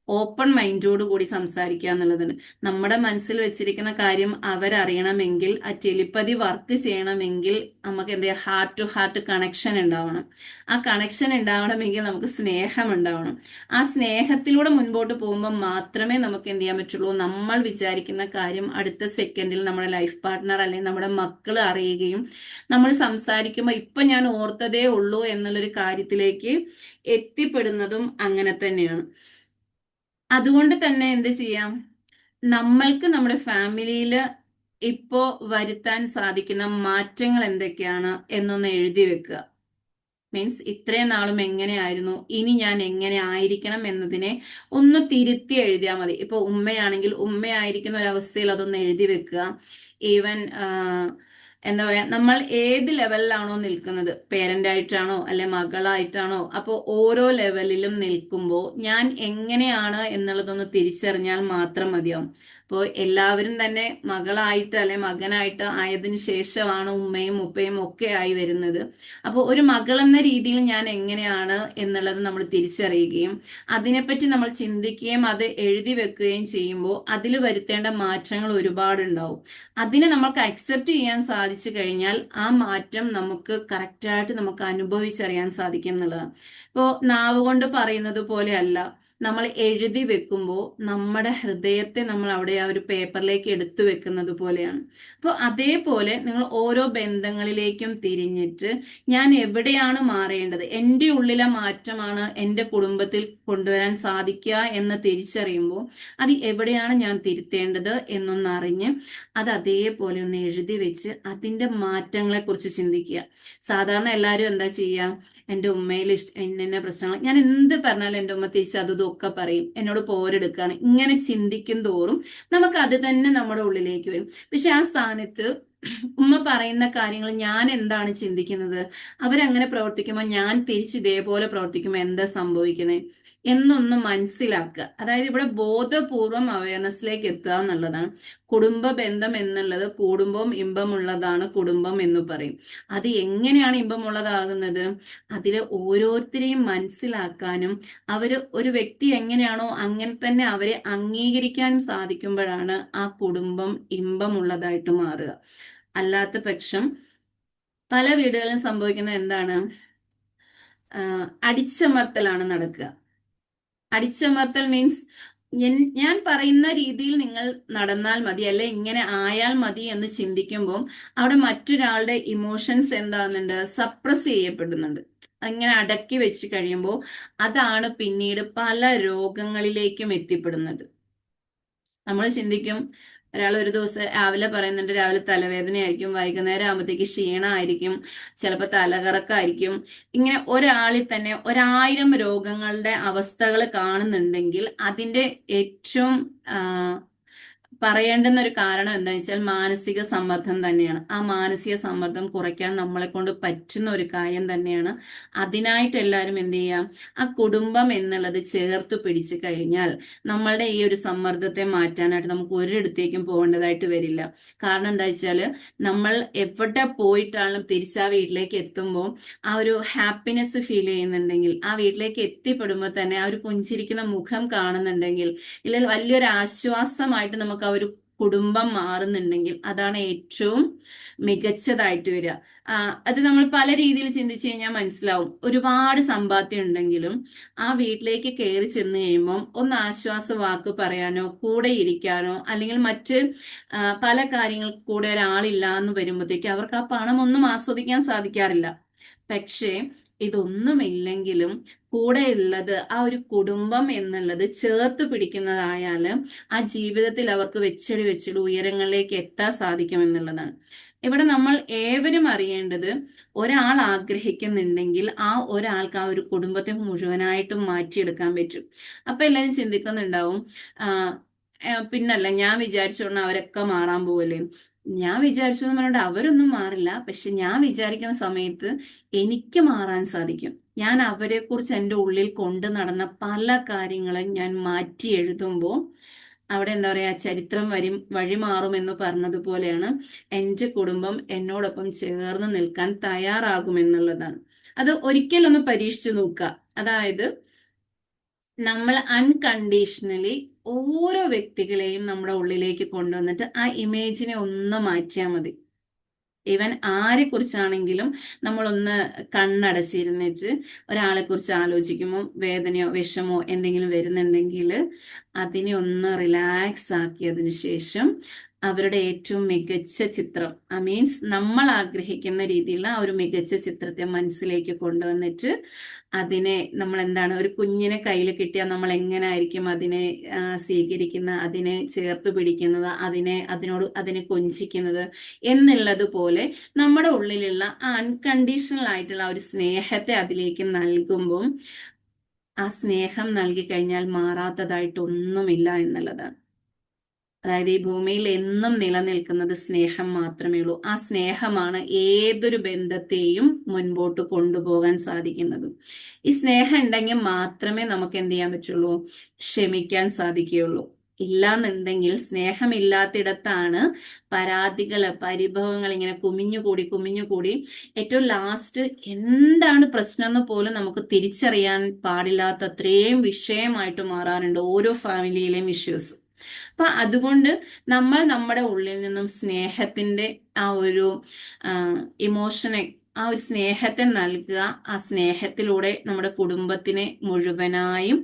ഓപ്പൺ മൈൻഡോട് കൂടി സംസാരിക്കുക എന്നുള്ളതുണ്ട്. നമ്മുടെ മനസ്സിൽ വെച്ചിരിക്കുന്ന കാര്യം അവരറിയണമെങ്കിൽ, ആ ടെലിപ്പതി വർക്ക് ചെയ്യണമെങ്കിൽ നമുക്ക് എന്ത് ചെയ്യാം, ഹാർട്ട് ടു ഹാർട്ട് കണക്ഷൻ ഉണ്ടാവണം. ആ കണക്ഷൻ ഉണ്ടാവണമെങ്കിൽ നമുക്ക് സ്നേഹം ഉണ്ടാവണം. ആ സ്നേഹത്തിലൂടെ മുൻപോട്ട് പോകുമ്പോൾ മാത്രമേ നമുക്ക് എന്ത് ചെയ്യാൻ പറ്റുള്ളൂ, നമ്മൾ വിചാരിക്കുന്ന കാര്യം അടുത്ത സെക്കൻഡിൽ നമ്മുടെ ലൈഫ് പാർട്ട്ണർ അല്ലെങ്കിൽ നമ്മുടെ മക്കൾ അറിയുകയും നമ്മൾ സംസാരിക്കുമ്പോൾ ഇപ്പൊ ഞാൻ ഓർത്തതേ ഉള്ളൂ എന്നുള്ളൊരു കാര്യത്തിലേക്ക് എത്തിപ്പെടുന്നതും അങ്ങനെ തന്നെയാണ്. അതുകൊണ്ട് തന്നെ എന്ത് ചെയ്യാം, നമ്മൾക്ക് നമ്മുടെ ഫാമിലിയിൽ ഇപ്പോ വരുത്താൻ സാധിക്കുന്ന മാറ്റങ്ങൾ എന്തൊക്കെയാണ് എന്നൊന്ന് എഴുതി വെക്കുക. മീൻസ് ഇത്രയും നാളും എങ്ങനെയായിരുന്നു, ഇനി ഞാൻ എങ്ങനെ ആയിരിക്കണം എന്നതിനെ ഒന്ന് തിരുത്തി എഴുതിയാൽ മതി. ഇപ്പൊ ഉമ്മയാണെങ്കിൽ ഉമ്മയായിരിക്കുന്ന ഒരവസ്ഥയിൽ അതൊന്ന് എഴുതി വെക്കുക. ഈവൻ എന്താ പറയാ, നമ്മൾ ഏത് ലെവലിലാണോ നിൽക്കുന്നത്, പേരന്റ് ആയിട്ടാണോ അല്ലെ മകളായിട്ടാണോ, അപ്പോൾ ഓരോ ലെവലിലും നിൽക്കുമ്പോൾ ഞാൻ എങ്ങനെയാണ് എന്നുള്ളതൊന്ന് തിരിച്ചറിഞ്ഞാൽ മാത്രം മതിയാവും. അപ്പോൾ എല്ലാവരും തന്നെ മകളായിട്ട് അല്ലെ മകനായിട്ട് ആയതിനു ശേഷമാണ് ഉമ്മയും ഉപ്പയും ഒക്കെ ആയി വരുന്നത്. അപ്പോൾ ഒരു മകൾ എന്ന രീതിയിൽ ഞാൻ എങ്ങനെയാണ് എന്നുള്ളത് നമ്മൾ തിരിച്ചറിയുകയും അതിനെപ്പറ്റി നമ്മൾ ചിന്തിക്കുകയും അത് എഴുതി വെക്കുകയും ചെയ്യുമ്പോൾ അതിൽ വരുത്തേണ്ട മാറ്റങ്ങൾ ഒരുപാടുണ്ടാവും. അതിനെ നമുക്ക് അക്സെപ്റ്റ് ചെയ്യാൻ സാധിച്ചു കഴിഞ്ഞാൽ ആ മാറ്റം നമുക്ക് കറക്റ്റായിട്ട് നമുക്ക് അനുഭവിച്ചറിയാൻ സാധിക്കും എന്നുള്ളതാണ്. ഇപ്പോൾ നാവ് കൊണ്ട് പറയുന്നത് പോലെ അല്ല, നമ്മൾ എഴുതി വെക്കുമ്പോൾ നമ്മുടെ ഹൃദയത്തെ നമ്മൾ അവിടെ ആ ഒരു പേപ്പറിലേക്ക് എടുത്തു വെക്കുന്നത് പോലെയാണ്. അപ്പോൾ അതേപോലെ നിങ്ങൾ ഓരോ ബന്ധങ്ങളിലേക്കും തിരിഞ്ഞിട്ട് ഞാൻ എവിടെയാണ് മാറേണ്ടത്, എൻ്റെ ഉള്ളിലെ മാറ്റമാണ് എൻ്റെ കുടുംബത്തിൽ കൊണ്ടുവരാൻ സാധിക്കുക എന്ന് തിരിച്ചറിയുമ്പോൾ അത് എവിടെയാണ് ഞാൻ തിരുത്തേണ്ടത് എന്നൊന്നറിഞ്ഞ് അത് അതേപോലെ ഒന്ന് എഴുതി വെച്ച് അതിൻ്റെ മാറ്റങ്ങളെ കുറിച്ച് ചിന്തിക്കുക. സാധാരണ എല്ലാവരും എന്താ ചെയ്യുക, എൻ്റെ ഉമ്മയിൽ ഇന്ന പ്രശ്നങ്ങൾ, ഞാൻ എന്ത് പറഞ്ഞാലും എൻ്റെ ഉമ്മ തിരിച്ച് ഇതൊക്കെ പറയും, എന്നോട് പോരെടുക്കുകയാണ്. ഇങ്ങനെ ചിന്തിക്കും തോറും നമുക്ക് അത് തന്നെ നമ്മുടെ ഉള്ളിലേക്ക് വരും. പക്ഷെ ആ സ്ഥാനത്ത് ഉമ്മ പറയുന്ന കാര്യങ്ങൾ ഞാൻ എന്താണ് ചിന്തിക്കുന്നത്, അവരങ്ങനെ പ്രവർത്തിക്കുമ്പോൾ ഞാൻ തിരിച്ച് ഇതേപോലെ പ്രവർത്തിക്കുമ്പോൾ എന്താ സംഭവിക്കുന്നത് എന്നൊന്ന് മനസ്സിലാക്കുക. അതായത് ഇവിടെ ബോധപൂർവം അവയർനെസ്സിലേക്ക് എത്തുക എന്നുള്ളതാണ്. കുടുംബ ബന്ധം എന്നുള്ളത് കൂടുമ്പം ഇമ്പമുള്ളതാണ് കുടുംബം എന്ന് പറയും. അത് എങ്ങനെയാണ് ഇമ്പമുള്ളതാകുന്നത്, അതിൽ ഓരോരുത്തരെയും മനസ്സിലാക്കാനും ഒരു വ്യക്തി എങ്ങനെയാണോ അങ്ങനെ തന്നെ അവരെ അംഗീകരിക്കാനും സാധിക്കുമ്പോഴാണ് ആ കുടുംബം ഇമ്പമുള്ളതായിട്ട് മാറുക. അല്ലാത്ത പക്ഷം പല വീടുകളിലും സംഭവിക്കുന്നത് എന്താണ്, അടിച്ചമർത്തലാണ് നടക്കുക. അടിച്ചമർത്തൽ മീൻസ് ഞാൻ പറയുന്ന രീതിയിൽ നിങ്ങൾ നടന്നാൽ മതി, അല്ലെ ഇങ്ങനെ ആയാൽ മതി എന്ന് ചിന്തിക്കുമ്പോൾ അവിടെ മറ്റൊരാളുടെ ഇമോഷൻസ് എന്താകുന്നുണ്ട്, സപ്രസ് ചെയ്യപ്പെടുന്നുണ്ട്. അങ്ങനെ അടക്കി വെച്ച് കഴിയുമ്പോൾ അതാണ് പിന്നീട് പല രോഗങ്ങളിലേക്കും എത്തിപ്പെടുന്നത്. നമ്മൾ ചിന്തിക്കും, ഒരാൾ ഒരു ദിവസം രാവിലെ പറയുന്നുണ്ട് രാവിലെ തലവേദനയായിരിക്കും, വൈകുന്നേരം ആകുമ്പോഴത്തേക്ക് ക്ഷീണമായിരിക്കും, ചിലപ്പോൾ തലകറക്കമായിരിക്കും. ഇങ്ങനെ ഒരാളിൽ തന്നെ 1000 രോഗങ്ങളുടെ അവസ്ഥകൾ കാണുന്നുണ്ടെങ്കിൽ അതിന്റെ ഏറ്റവും പറയേണ്ടുന്ന ഒരു കാരണം എന്താണെന്ന് വെച്ചാൽ മാനസിക സമ്മർദ്ദം തന്നെയാണ്. ആ മാനസിക സമ്മർദ്ദം കുറയ്ക്കാൻ നമ്മളെ കൊണ്ട് പറ്റുന്ന ഒരു കാര്യം തന്നെയാണ്. അതിനായിട്ട് എല്ലാവരും എന്ത് ചെയ്യാം, ആ കുടുംബം എന്നുള്ളത് ചേർത്ത് പിടിച്ചു കഴിഞ്ഞാൽ നമ്മളുടെ ഈ ഒരു സമ്മർദ്ദത്തെ മാറ്റാനായിട്ട് നമുക്ക് ഒരിടത്തേക്കും പോകേണ്ടതായിട്ട് വരില്ല. കാരണം എന്താ വെച്ചാൽ നമ്മൾ എവിടെ പോയിട്ടാണെങ്കിലും തിരിച്ചാ വീട്ടിലേക്ക് എത്തുമ്പോൾ ആ ഒരു ഹാപ്പിനെസ് ഫീൽ ചെയ്യുന്നുണ്ടെങ്കിൽ, ആ വീട്ടിലേക്ക് എത്തിപ്പെടുമ്പോൾ തന്നെ ആ ഒരു പുഞ്ചിരിക്കുന്ന മുഖം കാണുന്നുണ്ടെങ്കിൽ, ഇല്ലെങ്കിൽ വലിയൊരു ആശ്വാസമായിട്ട് നമുക്ക് ആ ഒരു കുടുംബം മാറുന്നുണ്ടെങ്കിൽ അതാണ് ഏറ്റവും മികച്ചതായിട്ട് വരിക. അത് നമ്മൾ പല രീതിയിൽ ചിന്തിച്ചു കഴിഞ്ഞാൽ മനസ്സിലാവും. ഒരുപാട് സമ്പാദ്യം ഉണ്ടെങ്കിലും ആ വീട്ടിലേക്ക് കയറി ചെന്ന് കഴിയുമ്പം ഒന്ന് ആശ്വാസ വാക്ക് പറയാനോ കൂടെ ഇരിക്കാനോ അല്ലെങ്കിൽ മറ്റ് പല കാര്യങ്ങൾക്ക് കൂടെ ഒരാളില്ല എന്ന് വരുമ്പോഴത്തേക്ക് അവർക്ക് ആ പണം ഒന്നും ആസ്വദിക്കാൻ സാധിക്കാറില്ല. പക്ഷേ ഇതൊന്നുമില്ലെങ്കിലും കൂടെ ഉള്ളത് ആ ഒരു കുടുംബം എന്നുള്ളത് ചേർത്ത് പിടിക്കുന്നതായാൽ ആ ജീവിതത്തിൽ അവർക്ക് വെച്ചടി ഉയരങ്ങളിലേക്ക് എത്താൻ സാധിക്കുമെന്നുള്ളതാണ്. ഇവിടെ നമ്മൾ ഏവരും അറിയേണ്ടത്, ഒരാൾ ആഗ്രഹിക്കുന്നുണ്ടെങ്കിൽ ആ ഒരാൾക്ക് ആ ഒരു കുടുംബത്തെ മുഴുവനായിട്ടും മാറ്റിയെടുക്കാൻ പറ്റും. അപ്പൊ എല്ലാവരും ചിന്തിക്കുന്നുണ്ടാവും, പിന്നല്ല ഞാൻ വിചാരിച്ചോണ്ട് അവരൊക്കെ മാറാൻ പോവല്ലേ. ഞാൻ വിചാരിച്ചു എന്ന് പറഞ്ഞിട്ട് അവരൊന്നും മാറില്ല, പക്ഷെ ഞാൻ വിചാരിക്കുന്ന സമയത്ത് എനിക്ക് മാറാൻ സാധിക്കും. ഞാൻ അവരെ കുറിച്ച് എൻ്റെ ഉള്ളിൽ കൊണ്ട് നടന്ന പല കാര്യങ്ങളും ഞാൻ മാറ്റി എഴുതുമ്പോൾ അവിടെ എന്താ പറയാ, ചരിത്രം വഴിമാറും എന്ന് പറഞ്ഞതുപോലെയാണ് എൻ്റെ കുടുംബം എന്നോടൊപ്പം ചേർന്ന് നിൽക്കാൻ തയ്യാറാകുമെന്നുള്ളതാണ്. അത് ഒരിക്കലൊന്ന് പരീക്ഷിച്ചു നോക്കുക. അതായത് നമ്മൾ അൺകണ്ടീഷണലി ഓരോ വ്യക്തികളെയും നമ്മുടെ ഉള്ളിലേക്ക് കൊണ്ടുവന്നിട്ട് ആ ഇമേജിനെ ഒന്ന് മാറ്റിയാൽ മതി. ഈവൻ ആരെ കുറിച്ചാണെങ്കിലും നമ്മളൊന്ന് കണ്ണടച്ചിരുന്നിട്ട് ഒരാളെ കുറിച്ച് ആലോചിക്കുമ്പോൾ വേദനയോ വിഷമോ എന്തെങ്കിലും വരുന്നുണ്ടെങ്കിൽ അതിനെ ഒന്ന് റിലാക്സ് ആക്കിയതിനു ശേഷം അവരുടെ ഏറ്റവും മികച്ച ചിത്രം, മീൻസ് നമ്മൾ ആഗ്രഹിക്കുന്ന രീതിയിലുള്ള ആ ഒരു മികച്ച ചിത്രത്തെ മനസ്സിലേക്ക് കൊണ്ടുവന്നിട്ട് അതിനെ നമ്മൾ എന്താണ്, ഒരു കുഞ്ഞിനെ കയ്യിൽ കിട്ടിയാൽ നമ്മൾ എങ്ങനെ ആയിരിക്കും അതിനെ സ്വീകരിക്കുന്ന, അതിനെ ചേർത്ത് പിടിക്കുന്നത്, അതിനെ കൊഞ്ചിക്കുന്നത് എന്നുള്ളത് പോലെ നമ്മുടെ ഉള്ളിലുള്ള ആ അൺകണ്ടീഷണൽ ആയിട്ടുള്ള ഒരു സ്നേഹത്തെ അതിലേക്ക് നൽകുമ്പം ആ സ്നേഹം നൽകി കഴിഞ്ഞാൽ മാറാത്തതായിട്ടൊന്നുമില്ല എന്നുള്ളതാണ്. അതായത് ഈ ഭൂമിയിൽ എന്നും നിലനിൽക്കുന്നത് സ്നേഹം മാത്രമേ ഉള്ളൂ. ആ സ്നേഹമാണ് ഏതൊരു ബന്ധത്തെയും മുൻപോട്ട് കൊണ്ടുപോകാൻ സാധിക്കുന്നത്. ഈ സ്നേഹം ഉണ്ടെങ്കിൽ മാത്രമേ നമുക്ക് എന്ത് ചെയ്യാൻ പറ്റുള്ളൂ, ക്ഷമിക്കാൻ സാധിക്കുകയുള്ളൂ. ഇല്ലാന്നുണ്ടെങ്കിൽ, സ്നേഹമില്ലാത്തിടത്താണ് പരാതികള് പരിഭവങ്ങൾ ഇങ്ങനെ കുമിഞ്ഞുകൂടി ഏറ്റവും ലാസ്റ്റ് എന്താണ് പ്രശ്നം എന്ന് പോലും നമുക്ക് തിരിച്ചറിയാൻ പാടില്ലാത്ത അത്രയും വിഷയമായിട്ട് മാറാറുണ്ട് ഓരോ ഫാമിലിയിലെയും ഇഷ്യൂസ്. അപ്പൊ അതുകൊണ്ട് നമ്മൾ നമ്മുടെ ഉള്ളിൽ നിന്നും സ്നേഹത്തിന്റെ ആ ഒരു ഇമോഷനെ, ആ ഒരു സ്നേഹത്തെ നൽകുക. ആ സ്നേഹത്തിലൂടെ നമ്മുടെ കുടുംബത്തിനെ മുഴുവനായും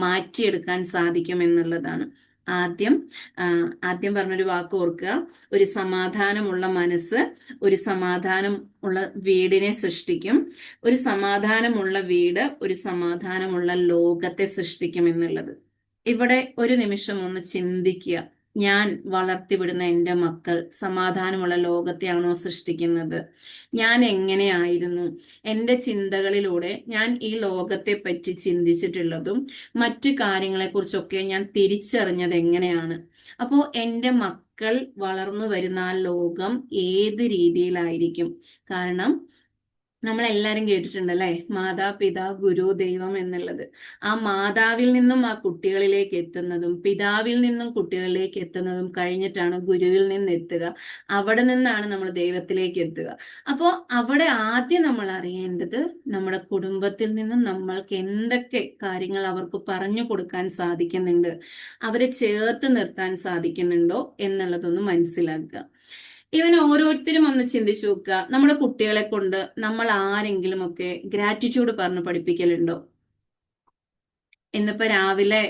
മാറ്റിയെടുക്കാൻ സാധിക്കും എന്നുള്ളതാണ്. ആദ്യം പറഞ്ഞൊരു വാക്ക് ഓർക്കുക, ഒരു സമാധാനമുള്ള മനസ്സ് ഒരു സമാധാനം ഉള്ള വീടിനെ സൃഷ്ടിക്കും, ഒരു സമാധാനമുള്ള വീട് ഒരു സമാധാനമുള്ള ലോകത്തെ സൃഷ്ടിക്കും എന്നുള്ളത്. ഇവിടെ ഒരു നിമിഷം ഒന്ന് ചിന്തിക്കുക. ഞാൻ വളർത്തിവിടുന്ന എൻ്റെ മക്കൾ സമാധാനമുള്ള ലോകത്തെയാണോ സൃഷ്ടിക്കുന്നത്? ഞാൻ എങ്ങനെയായിരുന്നു എൻ്റെ ചിന്തകളിലൂടെ ഞാൻ ഈ ലോകത്തെ പറ്റി ചിന്തിച്ചിട്ടുള്ളതും മറ്റു കാര്യങ്ങളെക്കുറിച്ചൊക്കെ ഞാൻ തിരിച്ചറിഞ്ഞത് എങ്ങനെയാണ്? അപ്പോൾ എൻ്റെ മക്കൾ വളർന്നു വരുന്ന ആ ലോകം ഏത് രീതിയിലായിരിക്കും? കാരണം നമ്മളെല്ലാരും കേട്ടിട്ടുണ്ടല്ലേ, മാതാപിതാ ഗുരു ദൈവം എന്നുള്ളത്. ആ മാതാവിൽ നിന്നും ആ കുട്ടികളിലേക്ക് എത്തുന്നതും പിതാവിൽ നിന്നും കുട്ടികളിലേക്ക് എത്തുന്നതും കഴിഞ്ഞിട്ടാണ് ഗുരുവിൽ നിന്ന് എത്തുക. അവിടെ നിന്നാണ് നമ്മൾ ദൈവത്തിലേക്ക് എത്തുക. അപ്പോൾ അവിടെ ആദ്യം നമ്മൾ അറിയേണ്ടത് നമ്മുടെ കുടുംബത്തിൽ നിന്നും നമ്മൾക്ക് എന്തൊക്കെ കാര്യങ്ങൾ അവർക്ക് പറഞ്ഞു കൊടുക്കാൻ സാധിക്കുന്നുണ്ട്, അവരെ ചേർത്ത് നിർത്താൻ സാധിക്കുന്നുണ്ടോ എന്നുള്ളതൊന്ന് മനസ്സിലാക്കുക. ഇവൻ ഓരോരുത്തരും ഒന്ന് ചിന്തിച്ചു നോക്കുക, നമ്മുടെ കുട്ടികളെ കൊണ്ട് നമ്മൾ ആരെങ്കിലും ഒക്കെ ഗ്രാറ്റിറ്റ്യൂഡ് പറഞ്ഞ് പഠിപ്പിക്കലുണ്ടോ? ഇന്നിപ്പോ രാവിലെ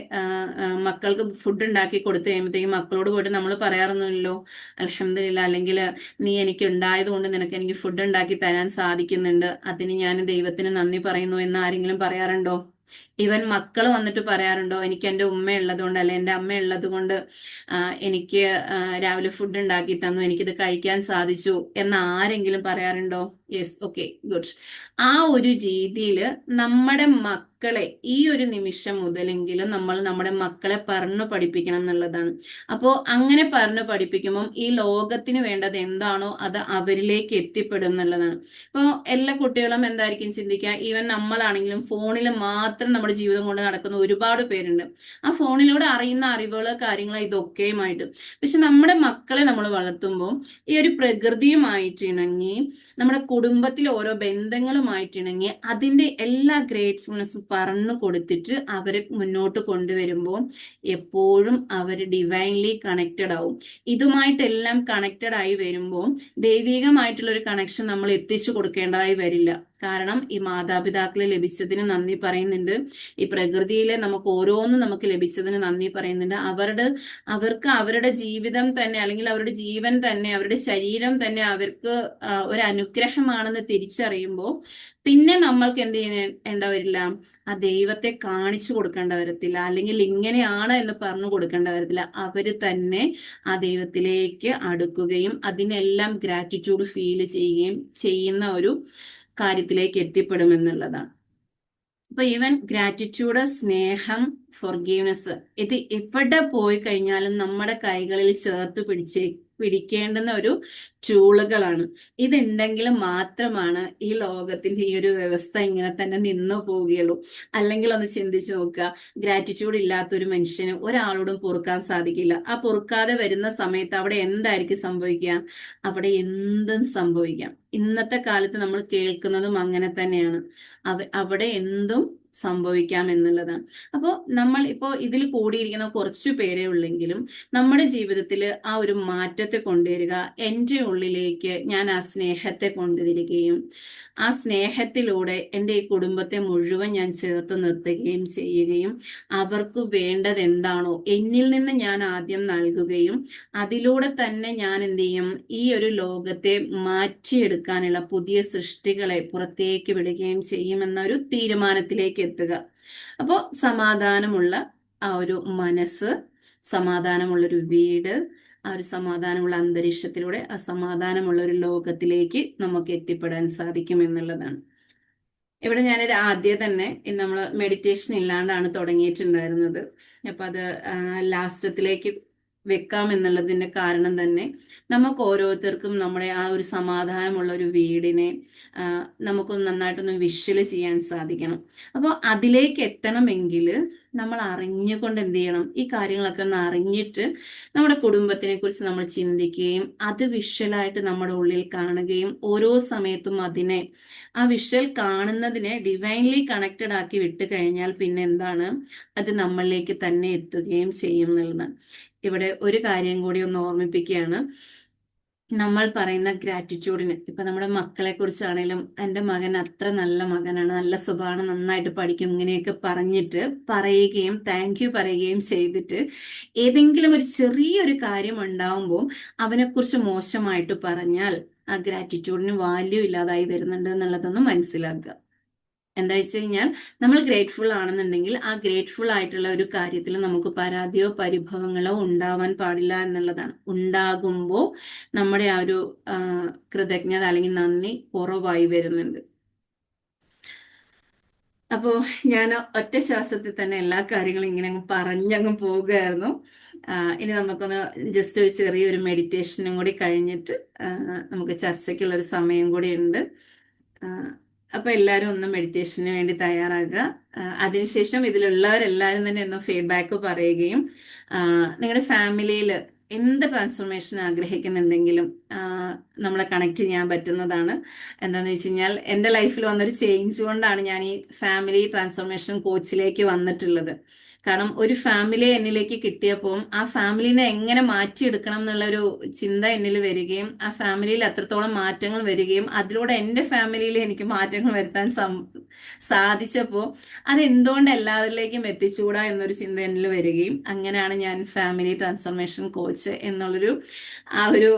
മക്കൾക്ക് ഫുഡ് ഉണ്ടാക്കി കൊടുത്തു കഴിയുമ്പോഴത്തേക്കും മക്കളോട് പോയിട്ട് നമ്മൾ പറയാറൊന്നുമില്ലല്ലോ അൽഹംദുലില്ലാ, അല്ലെങ്കിൽ നീ എനിക്ക് ഉണ്ടായത് കൊണ്ട് എനിക്ക് ഫുഡ് ഉണ്ടാക്കി തരാൻ സാധിക്കുന്നുണ്ട്, അതിന് ഞാൻ ദൈവത്തിന് നന്ദി പറയുന്നു എന്ന് ആരെങ്കിലും പറയാറുണ്ടോ? ഇവൻ മക്കൾ വന്നിട്ട് പറയാറുണ്ടോ, എനിക്ക് എൻ്റെ ഉമ്മ ഉള്ളത് കൊണ്ട് അല്ലെ എൻ്റെ അമ്മ ഉള്ളത് കൊണ്ട് എനിക്ക് രാവിലെ ഫുഡ് ഉണ്ടാക്കി തന്നു, എനിക്കിത് കഴിക്കാൻ സാധിച്ചു എന്ന് ആരെങ്കിലും പറയാറുണ്ടോ? Yes, okay, good. ആ ഒരു രീതിയിൽ നമ്മുടെ മക്കളെ ഈ ഒരു നിമിഷം മുതലെങ്കിലും നമ്മൾ നമ്മുടെ മക്കളെ പറഞ്ഞു പഠിപ്പിക്കണം എന്നുള്ളതാണ്. അപ്പോൾ അങ്ങനെ പറഞ്ഞു പഠിപ്പിക്കുമ്പോൾ ഈ ലോകത്തിന് വേണ്ടത് എന്താണോ അത് അവരിലേക്ക് എത്തിപ്പെടും എന്നുള്ളതാണ്. ഇപ്പോൾ എല്ലാ കുട്ടികളും എന്തായിരിക്കും ചിന്തിക്കുക, ഈവൻ നമ്മളാണെങ്കിലും ഫോണിൽ മാത്രം നമ്മുടെ ജീവിതം കൊണ്ട് നടക്കുന്ന ഒരുപാട് പേരുണ്ട്. ആ ഫോണിലൂടെ അറിയുന്ന അറിവുകൾ കാര്യങ്ങൾ ഇതൊക്കെയുമായിട്ട്. പക്ഷെ നമ്മുടെ മക്കളെ നമ്മൾ വളർത്തുമ്പോൾ ഈ ഒരു പ്രകൃതിയുമായിട്ട് ഇണങ്ങി നമ്മുടെ കുടുംബത്തിലെ ഓരോ ബന്ധങ്ങളുമായിട്ട് ഇണങ്ങി അതിന്റെ എല്ലാ ഗ്രേറ്റ്ഫുൾനെസ്സും പറഞ്ഞു കൊടുത്തിട്ട് അവരെ മുന്നോട്ട് കൊണ്ടുവരുമ്പോൾ എപ്പോഴും അവർ ഡിവൈൻലി കണക്റ്റഡ് ആവും. ഇതുമായിട്ടെല്ലാം കണക്റ്റഡ് ആയി വരുമ്പോൾ ദൈവികമായിട്ടുള്ള ഒരു കണക്ഷൻ നമ്മൾ എത്തിച്ചു കൊടുക്കേണ്ടതായി വരില്ല. കാരണം ഈ മാതാപിതാക്കളെ ലഭിച്ചതിന് നന്ദി പറയുന്നുണ്ട്, ഈ പ്രകൃതിയിലെ നമുക്ക് ഓരോന്നും നമുക്ക് ലഭിച്ചതിന് നന്ദി പറയുന്നുണ്ട്. അവർക്ക് അവരുടെ ജീവിതം തന്നെ അല്ലെങ്കിൽ അവരുടെ ജീവൻ തന്നെ അവരുടെ ശരീരം തന്നെ അവർക്ക് ഒരു അനുഗ്രഹമാണെന്ന് തിരിച്ചറിയുമ്പോൾ പിന്നെ നമ്മൾക്ക് എന്ത് ചെയ്യേണ്ട വരില്ല, ആ ദൈവത്തെ കാണിച്ചു കൊടുക്കേണ്ട വരത്തില്ല, അല്ലെങ്കിൽ ഇങ്ങനെയാണ് എന്ന് പറഞ്ഞു കൊടുക്കേണ്ട വരത്തില്ല. അവര് തന്നെ ആ ദൈവത്തിലേക്ക് അടുക്കുകയും അതിനെല്ലാം ഗ്രാറ്റിറ്റ്യൂഡ് ഫീൽ ചെയ്യുകയും ചെയ്യുന്ന ഒരു കാര്യത്തിലേക്ക് എത്തിപ്പെടുമെന്നുള്ളതാണ്. അപ്പൊ ഈവൻ ഗ്രാറ്റിറ്റ്യൂഡ്, സ്നേഹം, ഫോർഗീവ്നെസ്, ഇത് എവിടെ പോയി കഴിഞ്ഞാലും നമ്മുടെ കൈകളിൽ ചേർത്ത് പിടിച്ച് പിടിക്കേണ്ടുന്ന ഒരു ടൂളുകളാണ്. ഇതുണ്ടെങ്കിൽ മാത്രമാണ് ഈ ലോകത്തിന്റെ ഈ ഒരു വ്യവസ്ഥ ഇങ്ങനെ തന്നെ നിന്നു പോവുകയുള്ളൂ. അല്ലെങ്കിൽ ഒന്ന് ചിന്തിച്ചു നോക്കുക, ഗ്രാറ്റിറ്റ്യൂഡ് ഇല്ലാത്ത ഒരു മനുഷ്യന് ഒരാളോടും പൊറുക്കാൻ സാധിക്കില്ല. ആ പൊറുക്കാതെ വരുന്ന സമയത്ത് അവിടെ എന്തായിരിക്കും സംഭവിക്കുക? അവിടെ എന്തും സംഭവിക്കാം. ഇന്നത്തെ കാലത്ത് നമ്മൾ കേൾക്കുന്നതും അങ്ങനെ തന്നെയാണ്. അവിടെ എന്തും സംഭവിക്കാം എന്നുള്ളതാണ്. അപ്പോൾ നമ്മൾ ഇപ്പോൾ ഇതിൽ കൂടിയിരിക്കുന്ന കുറച്ചു പേരേ ഉള്ളെങ്കിലും നമ്മുടെ ജീവിതത്തിൽ ആ ഒരു മാറ്റത്തെ കൊണ്ടുവരിക, എൻ്റെ ഉള്ളിലേക്ക് ഞാൻ ആ സ്നേഹത്തെ കൊണ്ടുവരികയും ആ സ്നേഹത്തിലൂടെ എൻ്റെ ഈ കുടുംബത്തെ മുഴുവൻ ഞാൻ ചേർത്ത് നിർത്തുകയും ചെയ്യുകയും അവർക്ക് വേണ്ടത് എന്താണോ എന്നിൽ നിന്ന് ഞാൻ ആദ്യം നൽകുകയും അതിലൂടെ തന്നെ ഞാൻ എന്ത് ചെയ്യും, ഈ ഒരു ലോകത്തെ മാറ്റിയെടുക്കാനുള്ള പുതിയ സൃഷ്ടികളെ പുറത്തേക്ക് വിടുകയും ചെയ്യുമെന്ന ഒരു തീരുമാനത്തിലേക്ക് എത്തുക. അപ്പോൾ സമാധാനമുള്ള ആ ഒരു മനസ്സ്, സമാധാനമുള്ളൊരു വീട്, ആ ഒരു സമാധാനമുള്ള അന്തരീക്ഷത്തിലൂടെ ആ സമാധാനമുള്ള ഒരു ലോകത്തിലേക്ക് നമുക്ക് എത്തിപ്പെടാൻ സാധിക്കും എന്നുള്ളതാണ്. ഇവിടെ ഞാൻ ആദ്യം തന്നെ നമ്മൾ മെഡിറ്റേഷൻ ഇല്ലാണ്ടാണ് തുടങ്ങിയിട്ടുണ്ടായിരുന്നത്. അപ്പൊ അത് ലാസ്റ്റത്തിലേക്ക് വെക്കാം എന്നുള്ളതിന്റെ കാരണം തന്നെ നമുക്ക് ഓരോരുത്തർക്കും നമ്മുടെ ആ ഒരു സമാധാനമുള്ള ഒരു വീടിനെ നമുക്കൊന്ന് നന്നായിട്ടൊന്ന് വിഷ്വല് ചെയ്യാൻ സാധിക്കണം. അപ്പോൾ അതിലേക്ക് എത്തണമെങ്കിൽ നമ്മൾ അറിഞ്ഞുകൊണ്ട് എന്ത് ചെയ്യണം, ഈ കാര്യങ്ങളൊക്കെ ഒന്ന് അറിഞ്ഞിട്ട് നമ്മുടെ കുടുംബത്തിനെ കുറിച്ച് നമ്മൾ ചിന്തിക്കുകയും അത് വിഷ്വലായിട്ട് നമ്മുടെ ഉള്ളിൽ കാണുകയും ഓരോ സമയത്തും അതിനെ ആ വിഷ്വൽ കാണുന്നതിനെ ഡിവൈൻലി കണക്റ്റഡ് ആക്കി വിട്ട് കഴിഞ്ഞാൽ പിന്നെ എന്താണ്, അത് നമ്മളിലേക്ക് തന്നെ എത്തുകയും ചെയ്യും എന്നുള്ളതാണ്. ഇവിടെ ഒരു കാര്യം കൂടി ഒന്ന് ഓർമ്മിപ്പിക്കുകയാണ്. നമ്മൾ പറയുന്ന ഗ്രാറ്റിറ്റ്യൂഡിന് ഇപ്പൊ നമ്മുടെ മക്കളെ കുറിച്ചാണേലും എൻ്റെ മകൻ അത്ര നല്ല മകനാണ്, നല്ല സ്വഭാവമാണ്, നന്നായിട്ട് പഠിക്കും, ഇങ്ങനെയൊക്കെ പറഞ്ഞിട്ട് പറയുകയും താങ്ക് യു പറയുകയും ചെയ്തിട്ട് ഏതെങ്കിലും ഒരു ചെറിയൊരു കാര്യം ഉണ്ടാവുമ്പോൾ അവനെക്കുറിച്ച് മോശമായിട്ട് പറഞ്ഞാൽ ആ ഗ്രാറ്റിറ്റ്യൂഡിന് വാല്യൂ ഇല്ലാതായി വരുന്നുണ്ട് എന്നുള്ളതൊന്ന് മനസ്സിലാക്കുക. എന്താ വെച്ച് കഴിഞ്ഞാൽ നമ്മൾ ഗ്രേറ്റ്ഫുൾ ആണെന്നുണ്ടെങ്കിൽ ആ ഗ്രേറ്റ്ഫുൾ ആയിട്ടുള്ള ഒരു കാര്യത്തിൽ നമുക്ക് പരാതിയോ പരിഭവങ്ങളോ ഉണ്ടാവാൻ പാടില്ല എന്നുള്ളതാണ്. ഉണ്ടാകുമ്പോൾ നമ്മുടെ ആ ഒരു കൃതജ്ഞത അല്ലെങ്കിൽ നന്ദി കുറവായി വരുന്നുണ്ട്. അപ്പോൾ ഞാൻ ഒറ്റ ശ്വാസത്തിൽ തന്നെ എല്ലാ കാര്യങ്ങളും ഇങ്ങനെ അങ്ങ് പറഞ്ഞങ്ങ് പോകുകയായിരുന്നു. ഇനി നമുക്കൊന്ന് ജസ്റ്റ് ഒരു ചെറിയൊരു മെഡിറ്റേഷനും കൂടി കഴിഞ്ഞിട്ട് നമുക്ക് ചർച്ചയ്ക്കുള്ളൊരു സമയം കൂടി ഉണ്ട്. അപ്പൊ എല്ലാവരും ഒന്ന് മെഡിറ്റേഷന് വേണ്ടി തയ്യാറാകുക. അതിനുശേഷം ഇതിലുള്ളവരെല്ലാവരും തന്നെ ഒന്ന് ഫീഡ്ബാക്ക് പറയുകയും നിങ്ങളുടെ ഫാമിലിയിൽ എന്ത് ട്രാൻസ്ഫോർമേഷൻ ആഗ്രഹിക്കുന്നുണ്ടെങ്കിലും നമ്മളെ കണക്ട് ചെയ്യാൻ പറ്റുന്നതാണ്. എന്താണെന്ന് വെച്ച് കഴിഞ്ഞാൽ എൻ്റെ ലൈഫിൽ വന്നൊരു ചേഞ്ച് കൊണ്ടാണ് ഞാൻ ഈ ഫാമിലി ട്രാൻസ്ഫോർമേഷൻ കോച്ചിലേക്ക് വന്നിട്ടുള്ളത്. കാരണം ഒരു ഫാമിലിയെ എന്നിലേക്ക് കിട്ടിയപ്പോൾ ആ ഫാമിലിനെ എങ്ങനെ മാറ്റിയെടുക്കണം എന്നുള്ളൊരു ചിന്ത എന്നിൽ വരികയും ആ ഫാമിലിയിൽ അത്രത്തോളം മാറ്റങ്ങൾ വരികയും അതിലൂടെ എൻ്റെ ഫാമിലിയിൽ എനിക്ക് മാറ്റങ്ങൾ വരുത്താൻ സാധിച്ചപ്പോൾ അതെന്തുകൊണ്ട് എല്ലാവരിലേക്കും എത്തിച്ചുകൂടാ എന്നൊരു ചിന്ത എന്നിൽ വരികയും അങ്ങനെയാണ് ഞാൻ ഫാമിലി ട്രാൻസ്ഫോർമേഷൻ കോച്ച് എന്നുള്ളൊരു ആ ഒരു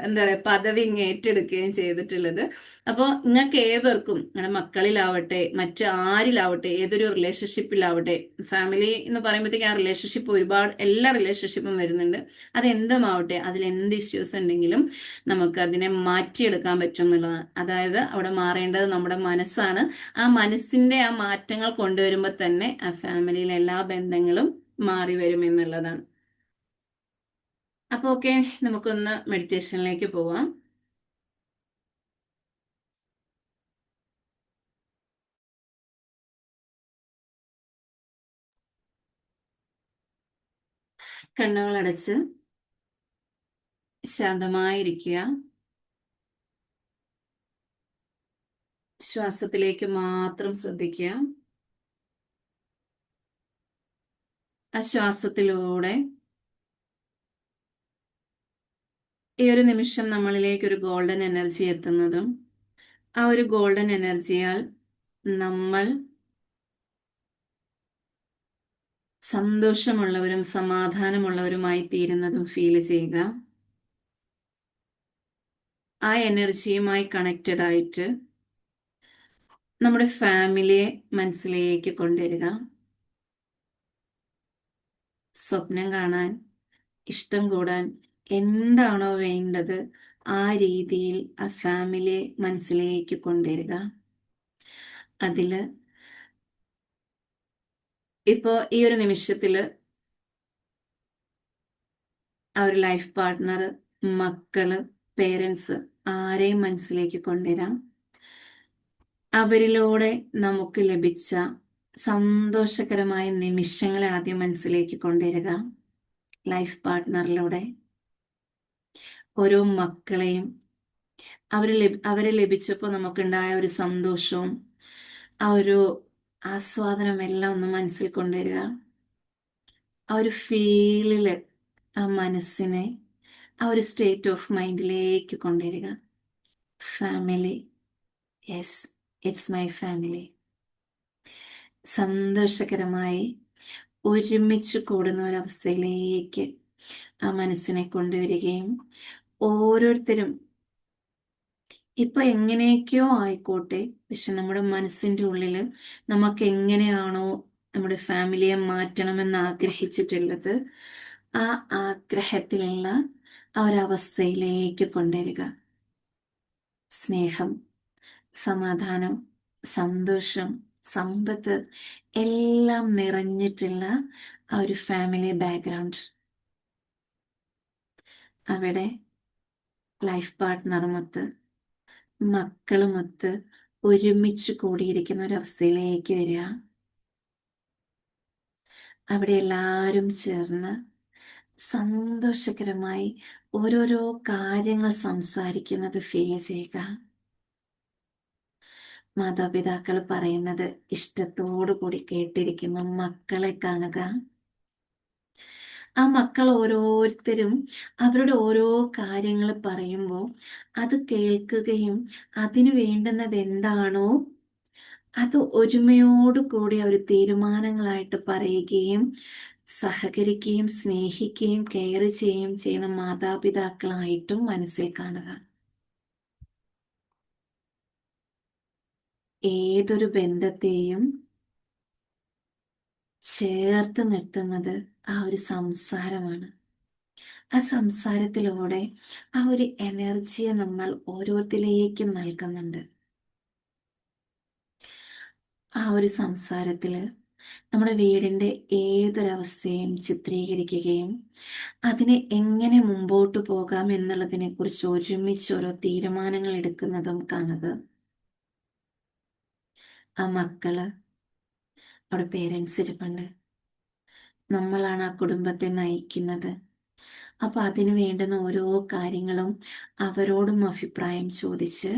എന്താ പറയുക പദവി ഇങ്ങ് ഏറ്റെടുക്കുകയും ചെയ്തിട്ടുള്ളത്. അപ്പോൾ നിങ്ങൾക്ക് ഏവർക്കും നിങ്ങളുടെ മക്കളിലാവട്ടെ മറ്റു ആരിലാവട്ടെ ഏതൊരു റിലേഷൻഷിപ്പിലാവട്ടെ, ഫാമിലി എന്ന് പറയുമ്പോഴത്തേക്ക് ആ റിലേഷൻഷിപ്പ് ഒരുപാട് എല്ലാ റിലേഷൻഷിപ്പും വരുന്നുണ്ട്. അതെന്തുമാവട്ടെ അതിൽ എന്ത് ഇഷ്യൂസ് ഉണ്ടെങ്കിലും നമുക്ക് അതിനെ മാറ്റിയെടുക്കാൻ പറ്റും എന്നുള്ളതാണ്. അതായത് അവിടെ മാറേണ്ടത് നമ്മുടെ മനസ്സാണ്. ആ മനസ്സിന്റെ ആ മാറ്റങ്ങൾ കൊണ്ടുവരുമ്പോൾ തന്നെ ആ ഫാമിലിയിലെ എല്ലാ ബന്ധങ്ങളും മാറി വരും എന്നുള്ളതാണ്. അപ്പൊ ഓക്കെ, നമുക്കൊന്ന് മെഡിറ്റേഷനിലേക്ക് പോവാം. കണ്ണുകളടച്ച് ശാന്തമായിരിക്കുക. ശ്വാസത്തിലേക്ക് മാത്രം ശ്രദ്ധിക്കുക. ആ ശ്വാസത്തിലൂടെ ഈ ഒരു നിമിഷം നമ്മളിലേക്ക് ഒരു ഗോൾഡൻ എനർജി എത്തുന്നതും ആ ഒരു ഗോൾഡൻ എനർജിയാൽ നമ്മൾ സന്തോഷമുള്ളവരും സമാധാനമുള്ളവരുമായി തീരുന്നതും ഫീൽ ചെയ്യുക. ആ എനർജിയുമായി കണക്റ്റഡ് ആയിട്ട് നമ്മുടെ ഫാമിലിയെ മനസ്സിലേക്ക് കൊണ്ടുവരിക. സ്വപ്നം കാണാൻ, ഇഷ്ടം കൂടാൻ എന്താണോ വേണ്ടത് ആ രീതിയിൽ ആ ഫാമിലിയെ മനസ്സിലേക്ക് കൊണ്ടുവരിക. അതില് ഇപ്പോ ഈ ഒരു നിമിഷത്തില് ആ ഒരു ലൈഫ് പാർട്ട്ണർ മക്കള്, പേരൻസ് ആരെയും മനസ്സിലേക്ക് കൊണ്ടുവരാം. അവരിലൂടെ നമുക്ക് ലഭിച്ച സന്തോഷകരമായ നിമിഷങ്ങളെ ആദ്യം മനസ്സിലേക്ക് കൊണ്ടുവരിക. ലൈഫ് പാർട്ട്ണറിലൂടെ ഓരോ മക്കളെയും അവരെ ലഭിച്ചപ്പോൾ നമുക്കുണ്ടായ ഒരു സന്തോഷവും ആ ഒരു ആസ്വാദനം എല്ലാം ഒന്ന് മനസ്സിൽ കൊണ്ടുവരിക. ആ ഒരു ഫീലില് ആ മനസ്സിനെ ആ ഒരു സ്റ്റേറ്റ് ഓഫ് മൈൻഡിലേക്ക് കൊണ്ടുവരിക. Family, yes, it's my family. സന്തോഷകരമായി ഒരുമിച്ച് കൂടുന്ന ഒരവസ്ഥയിലേക്ക് ആ മനസ്സിനെ കൊണ്ടുവരികയും ഓരോരുത്തരും ഇപ്പൊ എങ്ങനെയൊക്കെയോ ആയിക്കോട്ടെ, പക്ഷെ നമ്മുടെ മനസ്സിന്റെ ഉള്ളില് നമുക്ക് എങ്ങനെയാണോ നമ്മുടെ ഫാമിലിയെ മാറ്റണമെന്ന് ആഗ്രഹിച്ചിട്ടുള്ളത്, ആ ആഗ്രഹത്തിലുള്ള ആ ഒരവസ്ഥയിലേക്ക് കൊണ്ടുവരിക. സ്നേഹം, സമാധാനം, സന്തോഷം, സമ്പത്ത് എല്ലാം നിറഞ്ഞിട്ടുള്ള ആ ഒരു ഫാമിലി ബാക്ക്ഗ്രൗണ്ട്. അവിടെ ലൈഫ് പാർട്ട്ണറുമൊത്ത് മക്കളുമൊത്ത് ഒരുമിച്ച് കൂടിയിരിക്കുന്ന ഒരവസ്ഥയിലേക്ക് വരിക. അവിടെ എല്ലാവരും ചേർന്ന് സന്തോഷകരമായി ഓരോരോ കാര്യങ്ങൾ സംസാരിക്കുന്നത് ഫീൽ ചെയ്യുക. മാതാപിതാക്കൾ പറയുന്നത് ഇഷ്ടത്തോടു കൂടി കേട്ടിരിക്കുന്ന മക്കളെ കാണുക. ആ മക്കൾ ഓരോരുത്തരും അവരുടെ ഓരോ കാര്യങ്ങൾ പറയുമ്പോൾ അത് കേൾക്കുകയും അതിനു വേണ്ടുന്നത് എന്താണോ അത് ഒരുമയോടുകൂടി അവർ തീരുമാനങ്ങളായിട്ട് പറയുകയും സഹകരിക്കുകയും സ്നേഹിക്കുകയും കെയർ ചെയ്യുകയും ചെയ്യുന്ന മാതാപിതാക്കളായിട്ടും മനസ്സിൽ കാണുക. ഏതൊരു ബന്ധത്തെയും ചേർത്ത് നിർത്തുന്നത് ആ ഒരു സംസാരമാണ്. ആ സംസാരത്തിലൂടെ ആ ഒരു എനർജിയെ നമ്മൾ ഓരോരുത്തരിലേക്കും നൽകുന്നുണ്ട്. ആ ഒരു സംസാരത്തില് നമ്മുടെ വീടിന്റെ ഏതൊരവസ്ഥയും ചിത്രീകരിക്കുകയും അതിനെ എങ്ങനെ മുമ്പോട്ട് പോകാം എന്നുള്ളതിനെ കുറിച്ച് ഒരുമിച്ച് ഓരോ തീരുമാനങ്ങൾ എടുക്കുന്നതും കാണുക. ആ മക്കള്, അവിടെ പേരൻസ് ഇരിപ്പുണ്ട്. നമ്മളാണ് ആ കുടുംബത്തെ നയിക്കുന്നത്. അപ്പൊ അതിനു വേണ്ടുന്ന ഓരോ കാര്യങ്ങളും അവരോടും അഭിപ്രായം ചോദിച്ച്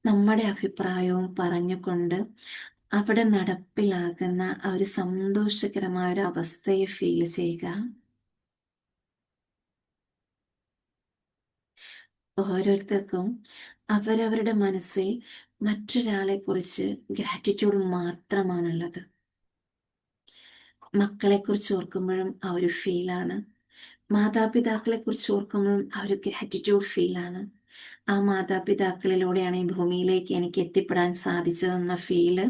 നമ്മുടെ അഭിപ്രായവും പറഞ്ഞുകൊണ്ട് അവിടെ നടപ്പിലാകുന്ന ആ ഒരു സന്തോഷകരമായ ഒരു അവസ്ഥയെ ഫീൽ ചെയ്യുക. ഓരോരുത്തർക്കും അവരവരുടെ മനസ്സിൽ മറ്റൊരാളെ കുറിച്ച് ഗ്രാറ്റിറ്റ്യൂഡ് മാത്രമാണുള്ളത്. മക്കളെ കുറിച്ച് ഓർക്കുമ്പോഴും ആ ഒരു ഫീലാണ്, മാതാപിതാക്കളെ കുറിച്ച് ഓർക്കുമ്പോഴും ആ ഒരു ഗ്രാറ്റിറ്റ്യൂഡ് ഫീലാണ്. ആ മാതാപിതാക്കളിലൂടെയാണ് ഈ ഭൂമിയിലേക്ക് എനിക്ക് എത്തിപ്പെടാൻ സാധിച്ചതെന്ന ഫീല്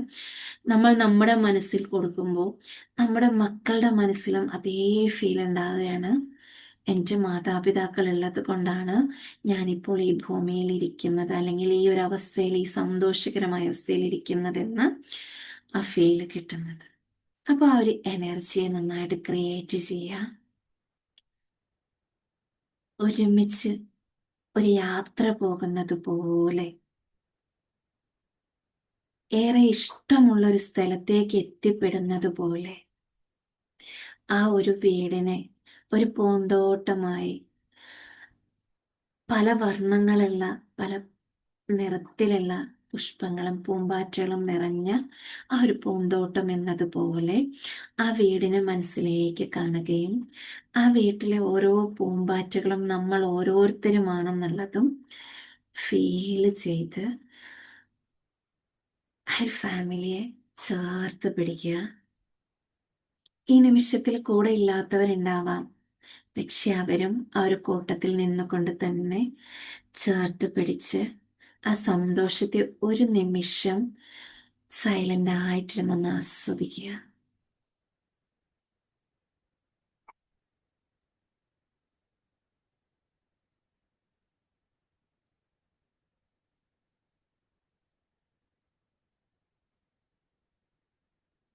നമ്മൾ നമ്മുടെ മനസ്സിൽ കൊടുക്കുമ്പോൾ നമ്മുടെ മക്കളുടെ മനസ്സിലും അതേ ഫീൽ ഉണ്ടാവുകയാണ്. എൻ്റെ മാതാപിതാക്കൾ ഉള്ളത് കൊണ്ടാണ് ഞാനിപ്പോൾ ഈ ഭൂമിയിൽ ഇരിക്കുന്നത്, അല്ലെങ്കിൽ ഈ ഒരു അവസ്ഥയിൽ, ഈ സന്തോഷകരമായ അവസ്ഥയിൽ ഇരിക്കുന്നതെന്ന് ആ ഫീല് കിട്ടുന്നത്. അപ്പൊ ആ ഒരു എനർജിയെ നന്നായിട്ട് ക്രിയേറ്റ് ചെയ്യുക. ഒരുമിച്ച് ഒരു യാത്ര പോകുന്നത് പോലെ, ഏറെ ഇഷ്ടമുള്ള ഒരു സ്ഥലത്തേക്ക് എത്തിപ്പെടുന്നത് പോലെ ആ ഒരു വീടിനെ ഒരു പൂന്തോട്ടമായി, പല വർണ്ണങ്ങളുള്ള, പല നിറത്തിലുള്ള പുഷ്പങ്ങളും പൂമ്പാറ്റകളും നിറഞ്ഞ ആ ഒരു പൂന്തോട്ടം എന്നതുപോലെ ആ വീടിനെ മനസ്സിലേക്ക് കാണുകയും ആ വീട്ടിലെ ഓരോ പൂമ്പാറ്റകളും നമ്മൾ ഓരോരുത്തരുമാണെന്നുള്ളതും ഫീല് ചെയ്ത് ആ ഫാമിലിയെ ചേർത്ത് പിടിക്കുക. ഈ നിമിഷത്തിൽ കൂടെ ഇല്ലാത്തവരുണ്ടാവാം, പക്ഷെ അവരും ആ ഒരു കൂട്ടത്തിൽ നിന്നുകൊണ്ട് തന്നെ ചേർത്ത് പിടിച്ച് ആ സന്തോഷത്തെ ഒരു നിമിഷം സൈലന്റ് ആയിട്ടിരുന്നൊന്ന് ആസ്വദിക്കുക.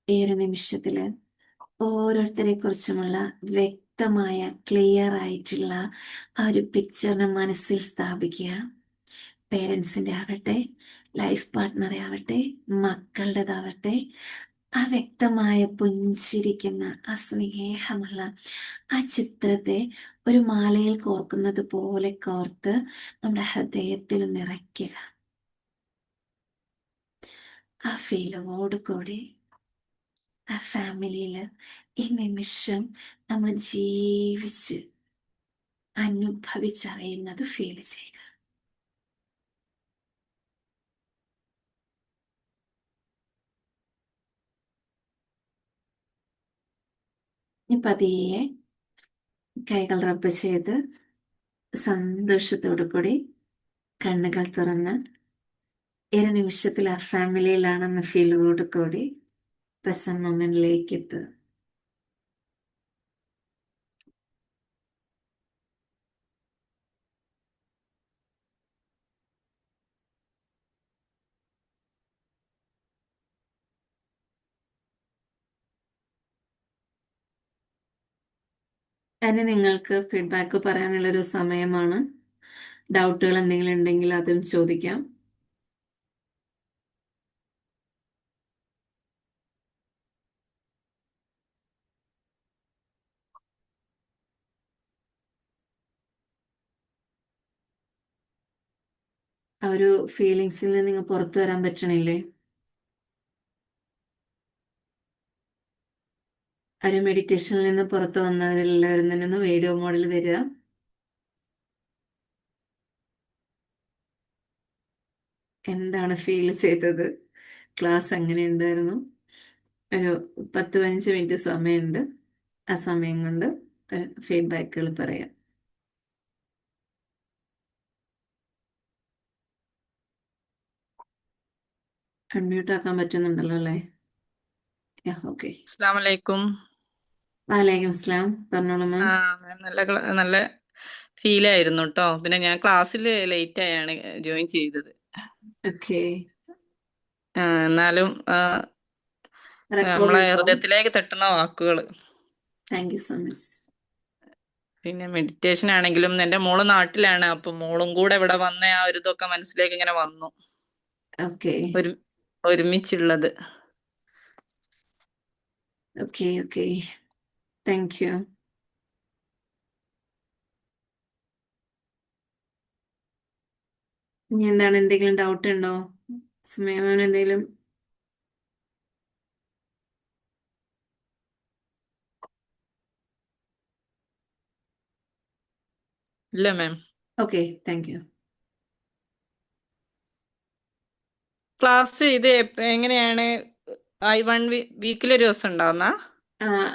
ഈ ഒരു നിമിഷത്തില് ഓരോരുത്തരെ കുറിച്ചുമുള്ള വ്യക്തമായ ക്ലിയർ ആയിട്ടുള്ള ആ ഒരു പിക്ചറിനെ മനസ്സിൽ സ്ഥാപിക്കുക. പേരൻസിൻ്റെ ആവട്ടെ, ലൈഫ് പാർട്ട്ണറെ ആവട്ടെ, മക്കളുടേതാവട്ടെ, ആ വ്യക്തമായ പുഞ്ചിരിക്കുന്ന ആ സ്നേഹമുള്ള ആ ചിത്രത്തെ ഒരു മാലയിൽ കോർക്കുന്നത് പോലെ കോർത്ത് നമ്മുടെ ഹൃദയത്തിൽ നിറയ്ക്കുക. ആ ഫീലോട് കൂടി ആ ഫാമിലിയിൽ ഈ നിമിഷം നമ്മൾ ജീവിച്ച് അനുഭവിച്ചറിയുന്നത് ഫീൽ ചെയ്യുക. ഇനി പതിയെ കൈകൾ റബ്ബ് ചെയ്ത് സന്തോഷത്തോടു കൂടി കണ്ണുകൾ തുറന്ന് ഒരു നിമിഷത്തിൽ ആ ഫാമിലിയിലാണെന്ന ഫീലോട് കൂടി പ്രസന്റ് മൊമെന്റിലേക്ക് എത്തുക. അതിന് നിങ്ങൾക്ക് ഫീഡ്ബാക്ക് പറയാനുള്ളൊരു സമയമാണ്. ഡൗട്ടുകൾ എന്തെങ്കിലും ഉണ്ടെങ്കിൽ അതും ചോദിക്കാം. ആ ഒരു ഫീലിങ്സിൽ നിന്ന് നിങ്ങൾ പുറത്തു വരാൻ പറ്റണില്ലേ? ആ ഒരു മെഡിറ്റേഷനിൽ നിന്ന് പുറത്തു വന്നവരെല്ലാവരും തന്നെ ഒന്ന് വീഡിയോ മോഡിൽ വരിക. എന്താണ് ഫീൽ ചെയ്തത്? ക്ലാസ് എങ്ങനെ ഉണ്ടായിരുന്നു? ഒരു 10-15 മിനിറ്റ് സമയമുണ്ട്. ആ സമയം കൊണ്ട് ഫീഡ്ബാക്കുകൾ പറയാം. അൺമ്യൂട്ട് ആക്കാൻ പറ്റുന്നുണ്ടല്ലോ അല്ലേ? ഓക്കെ. അസ്സലാമു അലൈക്കും. വാലേക്കും അസ്സലാം. പറഞ്ഞോളൂ മാം. നല്ല ഫീൽ ആയിരുന്നു കേട്ടോ. പിന്നെ ഞാൻ ക്ലാസ്സിൽ ലേറ്റ് ആയാണ് ജോയിൻ ചെയ്തത്. ഓക്കെ. എന്നാലും റെക്കോർഡ് നമ്മളെ ഉണ്ടോ? ഹൃദയത്തിലേക്ക് തട്ടുന്ന വാക്കുകൾ. Thank you so much. പിന്നെ മെഡിറ്റേഷൻ ആണെങ്കിലും എൻ്റെ മോള് നാട്ടിലാണ്, അപ്പൊ മോളും കൂടെ ഇവിടെ വന്ന ആ ഒരു ഇതൊക്കെ മനസ്സിലേക്ക് ഇങ്ങനെ വന്നു. ഓക്കെ ഒരുമിച്ചുള്ളത്. Okay okay. Thank you. ഇനി എന്താണ്, എന്തെങ്കിലും ഡൗട്ട് ഉണ്ടോ? സമയം എന്തെങ്കിലും? ഇല്ല ma'am. Okay, thank you. Class ഇത് എങ്ങനെയാണ്? വീക്കിലൊരു ദിവസം ഉണ്ടാവുന്ന?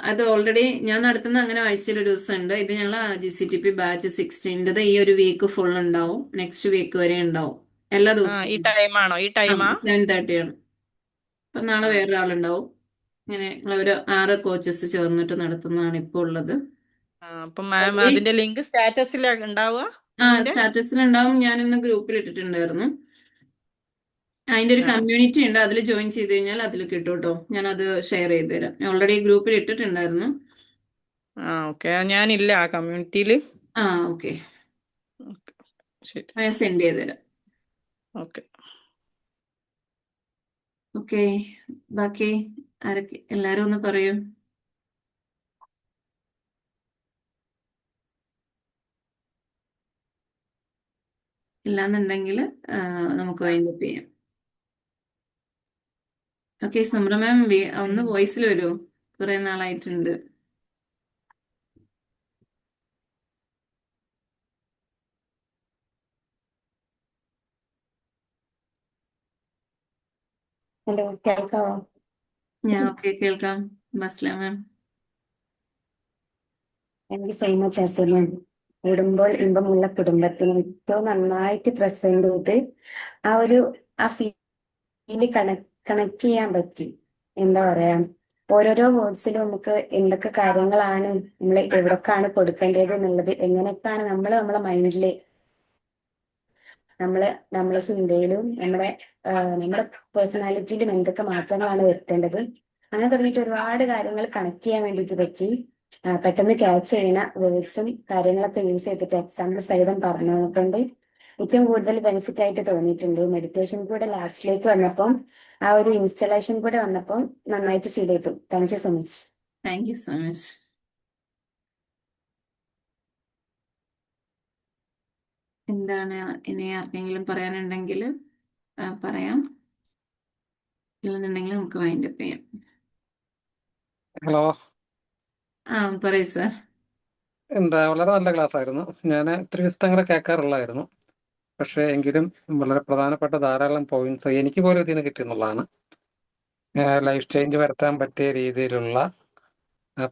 അത് ഓൾറെഡി ഞാൻ നടത്തുന്ന അങ്ങനെ ആഴ്ചയിൽ ഒരു ദിവസം ഉണ്ട്. ഇത് ഞങ്ങൾ GCTP ബാച്ച് 16 ഈ ഒരു വീക്ക് ഫുൾ ഉണ്ടാവും. നെക്സ്റ്റ് വീക്ക് വരെ ഉണ്ടാവും. എല്ലാ ഈ ദിവസവും ടൈമാണോ? ഈ ടൈമാ? 7:30 ആണ്. അപ്പൊ നാളെ വേറൊരാളുണ്ടാവും. ഇങ്ങനെ ഒരു 6 കോച്ചസ് ചേർന്നിട്ട് നടത്തുന്നതാണ് ഇപ്പോൾ ഉള്ളത്. അപ്പൊ മാം അതിന്റെ ലിങ്ക് സ്റ്റാറ്റസിൽ ഉണ്ടാവുക? സ്റ്റാറ്റസിൽ ഉണ്ടാവും. ഞാൻ ഇന്ന് ഗ്രൂപ്പിൽ ഇട്ടിട്ടുണ്ടായിരുന്നു. അതിന്റെ ഒരു കമ്മ്യൂണിറ്റി ഉണ്ട്, അതിൽ ജോയിൻ ചെയ്ത് കഴിഞ്ഞാൽ അതിൽ കിട്ടും കേട്ടോ. ഞാൻ അത് ഷെയർ ചെയ്ത് തരാം. ഞാൻ ഓൾറെഡി ഗ്രൂപ്പിൽ ഇട്ടിട്ടുണ്ടായിരുന്നു. ഓക്കെ. ഞാനില്ല ആ കമ്മ്യൂണിറ്റിയിൽ. ഓക്കെ. ശരി, ഞാൻ സെൻഡ് ചെയ്ത് തരാം. ഓക്കെ. ഓക്കെ. ബാക്കി ആരൊക്കെ, എല്ലാരും ഒന്ന് പറയൂ. ഇല്ലാന്നുണ്ടെങ്കിൽ നമുക്ക് വൈൻഡപ്പ് ചെയ്യാം. ഓക്കെ. സുമ്ര മാം ഒന്ന് വോയിസിൽ വരൂ, കുറെ നാളായിട്ടുണ്ട്. ഹലോ, കേൾക്കാവോ? ഞാൻ ഓക്കെ, കേൾക്കാം. ബസ്ല മാം. എനിക്ക് സോ മച്ച് അസുഖം. കൂടുമ്പോൾ ഇമ്പമുള്ള കുടുംബത്തിന് ഏറ്റവും നന്നായിട്ട് പ്രസന്റ് ചെയ്ത് ആ ഒരു ആ ഫീല് കണക്ട് ചെയ്യാൻ പറ്റി. എന്താ പറയാ, ഓരോരോ വേർഡ്സിലും നമുക്ക് എന്തൊക്കെ കാര്യങ്ങളാണ് നമ്മൾ എവിടൊക്കെയാണ് കൊടുക്കേണ്ടത് എന്നുള്ളത്, എങ്ങനെയൊക്കെയാണ് നമ്മളെ മൈൻഡില് നമ്മളെ ചിന്തയിലും നമ്മുടെ പേഴ്സണാലിറ്റിയിലും എന്തൊക്കെ മാറ്റങ്ങളാണ് വരുത്തേണ്ടത്, അങ്ങനെ തുടങ്ങിയിട്ട് ഒരുപാട് കാര്യങ്ങൾ കണക്ട് ചെയ്യാൻ വേണ്ടിയിട്ട് പറ്റി. പെട്ടെന്ന് ക്യാച്ച് ചെയ്യണ വേർഡ്സും കാര്യങ്ങളൊക്കെ യൂസ് ചെയ്തിട്ട് എക്സാമ്പിൾ സഹിതം പറഞ്ഞു തന്നിട്ടുണ്ട്. ഏറ്റവും കൂടുതൽ ബെനിഫിറ്റ് ആയിട്ട് തോന്നിയിട്ടുണ്ട്. മെഡിറ്റേഷൻ കൂടെ ലാസ്റ്റിലേക്ക് വന്നപ്പം ആ ഒരു ഇൻസ്റ്റലേഷൻ കൂടെ വന്നപ്പം നന്നായിട്ട് ഫീൽ ചെയ്തു. Thank you so much. Thank you so much. എന്താണ് ഇനി ആർക്കെങ്കിലും പറയാനുണ്ടെങ്കിൽ പറയാം, ഇല്ലെന്നുണ്ടെങ്കിൽ നമുക്ക് വൈൻഡപ്പ് ചെയ്യാം. ഹലോ, പറയൂ സാർ. വളരെ നല്ല ക്ലാസ് ആയിരുന്നു. ഞാൻ ഇത്തിരി ദിവസത്തെ അങ്ങനെ കേൾക്കാറുള്ളായിരുന്നു. പക്ഷേ എങ്കിലും വളരെ പ്രധാനപ്പെട്ട ധാരാളം പോയിന്റ്സ് എനിക്ക് പോലും ഇതിന് കിട്ടിയെന്നുള്ളതാണ്. ലൈഫ് ചേഞ്ച് വരുത്താൻ പറ്റിയ രീതിയിലുള്ള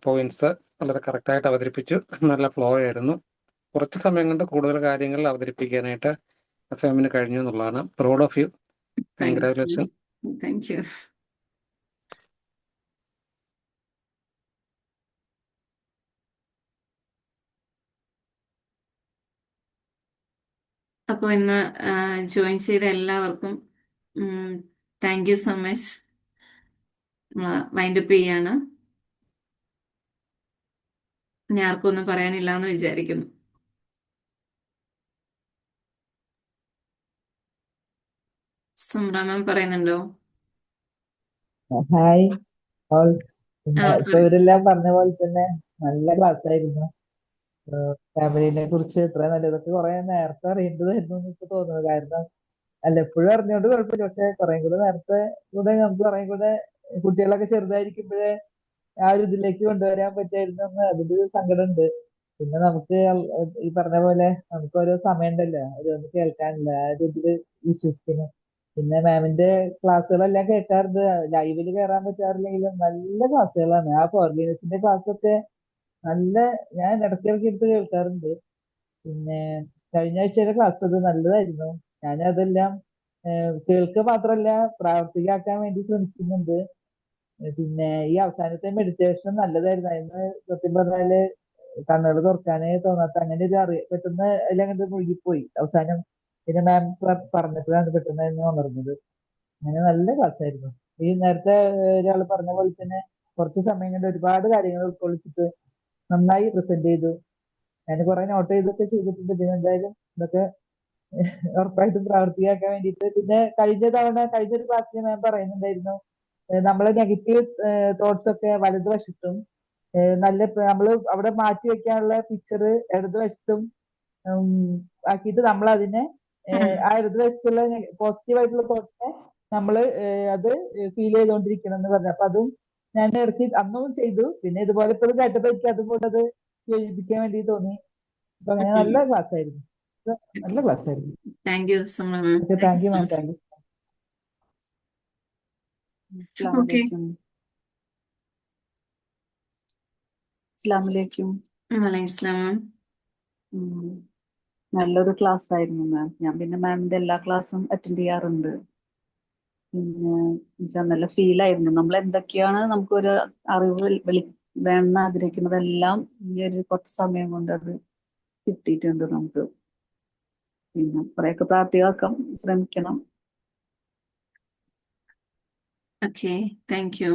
പോയിന്റ്സ് വളരെ കറക്റ്റായിട്ട് അവതരിപ്പിച്ചു. നല്ല ഫ്ലോ ആയിരുന്നു. കുറച്ച് സമയം കൊണ്ട് കൂടുതൽ കാര്യങ്ങൾ അവതരിപ്പിക്കാനായിട്ട് അസൈമിന് കഴിഞ്ഞു എന്നുള്ളതാണ്. Proud of you. Congratulation. Thank you. അപ്പോൾ ഇന്ന് ജോയിൻ ചെയ്ത എല്ലാവർക്കും thank you so much. Wind up ചെയ്യാണ്. ഇനി ആർക്കും ഒന്നും പറയാനില്ല എന്ന് വിചാരിക്കുന്നു. സുമ്ര മാം പറയുന്നുണ്ടോ? Hi all. ആ, ഇപ്പൊ ഇവരെല്ലാം പറഞ്ഞ പോലെ തന്നെ നല്ല ക്ലാസ് ആയിരുന്നു. ഫാമിലിനെ കുറിച്ച് ഇത്ര നല്ലതൊക്കെ കുറെ നേരത്തെ അറിയേണ്ടതായിരുന്നു എന്ന് എനിക്ക് തോന്നുന്നു. കാരണം അല്ല എപ്പോഴും അറിഞ്ഞുകൊണ്ട് കുഴപ്പമില്ല, പക്ഷെ കുറെ കൂടെ നേരത്തെ കൂടെ നമുക്ക് കുറെ കൂടെ കുട്ടികളൊക്കെ ചെറുതായിരിക്കുമ്പോഴേ ആ ഒരു ഇതിലേക്ക് കൊണ്ടുവരാൻ പറ്റായിരുന്നു എന്ന് അതിന്റെ ഒരു സങ്കടമുണ്ട്. പിന്നെ നമുക്ക് ഈ പറഞ്ഞ പോലെ നമുക്ക് ഓരോ സമയം ഉണ്ടല്ലോ അതൊന്ന് കേൾക്കാനില്ല, ആ ഒരു ഇതില് വിശ്വസിക്കുന്നു. പിന്നെ മാമിന്റെ ക്ലാസ്സുകളെല്ലാം കേൾക്കാറുണ്ട്. ലൈവില് കയറാൻ പറ്റാറില്ലെങ്കിലും നല്ല ക്ലാസ്സുകളാണ്. ആ ഫോർഗീനസിന്റെ ക്ലാസ്സൊക്കെ നല്ല, ഞാൻ ഇടയ്ക്കിടയ്ക്ക് എടുത്ത് കേൾക്കാറുണ്ട്. പിന്നെ കഴിഞ്ഞ ആഴ്ചയിലെ ക്ലാസ് അത് നല്ലതായിരുന്നു. ഞാൻ അതെല്ലാം കേൾക്കുക മാത്രമല്ല പ്രാവർത്തികമാക്കാൻ വേണ്ടി ശ്രമിക്കുന്നുണ്ട്. പിന്നെ ഈ അവസാനത്തെ മെഡിറ്റേഷൻ നല്ലതായിരുന്നു. അതിന് സത്യം പറഞ്ഞാല് കണ്ണുകൾ തുറക്കാനേ തോന്നാത്ത അങ്ങനെ ഒരു പെട്ടെന്ന് അതിലങ്ങോട്ട് മുഴുകിപ്പോയി അവസാനം. പിന്നെ മാം പറഞ്ഞപ്പോഴാണ് പെട്ടെന്ന് അതിന് ഉണർന്നത്. അങ്ങനെ നല്ല ക്ലാസ് ആയിരുന്നു. ഈ നേരത്തെ ഒരാൾ പറഞ്ഞ പോലെ തന്നെ കുറച്ച് സമയം കൊണ്ട് ഒരുപാട് കാര്യങ്ങൾ ഉൾക്കൊള്ളിച്ചിട്ട് നന്നായി പ്രസന്റ് ചെയ്തു. ഞാൻ കുറെ നോട്ട് ചെയ്തൊക്കെ ചെയ്തിട്ടുണ്ട്. പിന്നെ എന്തായാലും ഇതൊക്കെ ഉറപ്പായിട്ടും പ്രാവർത്തികമാക്കാൻ വേണ്ടിയിട്ട്. പിന്നെ കഴിഞ്ഞൊരു ക്ലാസ്സിൽ മാം പറയുന്നുണ്ടായിരുന്നു, നമ്മളെ നെഗറ്റീവ് തോട്ട്സ് ഒക്കെ വലതുവശത്തും നല്ല നമ്മൾ അവിടെ മാറ്റി വെക്കാനുള്ള പിക്ചർ ഇടതുവശത്തും ആക്കിയിട്ട് നമ്മൾ അതിനെ ആ ഇടതുവശത്തുള്ള പോസിറ്റീവ് ആയിട്ടുള്ള തോട്ട്സിനെ നമ്മൾ അത് ഫീൽ ചെയ്തുകൊണ്ടിരിക്കണം എന്ന് പറഞ്ഞു. അപ്പൊ അതും ഞാൻ ഇടയ്ക്ക് അന്നും ചെയ്തു. പിന്നെ ഇതുപോലെ ഇപ്പോൾ കേട്ടപ്പോൾ എനിക്ക് അതും കൂടെ അത് യോജിപ്പിക്കാൻ വേണ്ടി തോന്നി. അപ്പൊ അങ്ങനെ നല്ല ക്ലാസ് ആയിരുന്നു. നല്ല ക്ലാസ് ആയിരുന്നു. Thank you Sumra ma'am. Okay, thank you ma'am. Thank you. Okay. അസ്സലാമലൈക്കും. വലൈക്കും സ്ലാം മാം. നല്ലൊരു ക്ലാസ് ആയിരുന്നു മാം. ഞാൻ പിന്നെ മാമിന്റെ എല്ലാ ക്ലാസ്സും അറ്റൻഡ് ചെയ്യാറുണ്ട്. പിന്നെ എന്നുവെച്ചാൽ നല്ല ഫീൽ ആയിരുന്നു. നമ്മൾ എന്തൊക്കെയാണ് നമുക്കൊരു അറിവ് വേണമെന്ന് ആഗ്രഹിക്കുന്നതെല്ലാം ഈ ഒരു കുറച്ച് സമയം കൊണ്ട് അത് കിട്ടിയിട്ടുണ്ട് നമുക്ക്. പിന്നെ കുറെയൊക്കെ പ്രാവർത്തികമാക്കാൻ ശ്രമിക്കണം. Okay, thank U.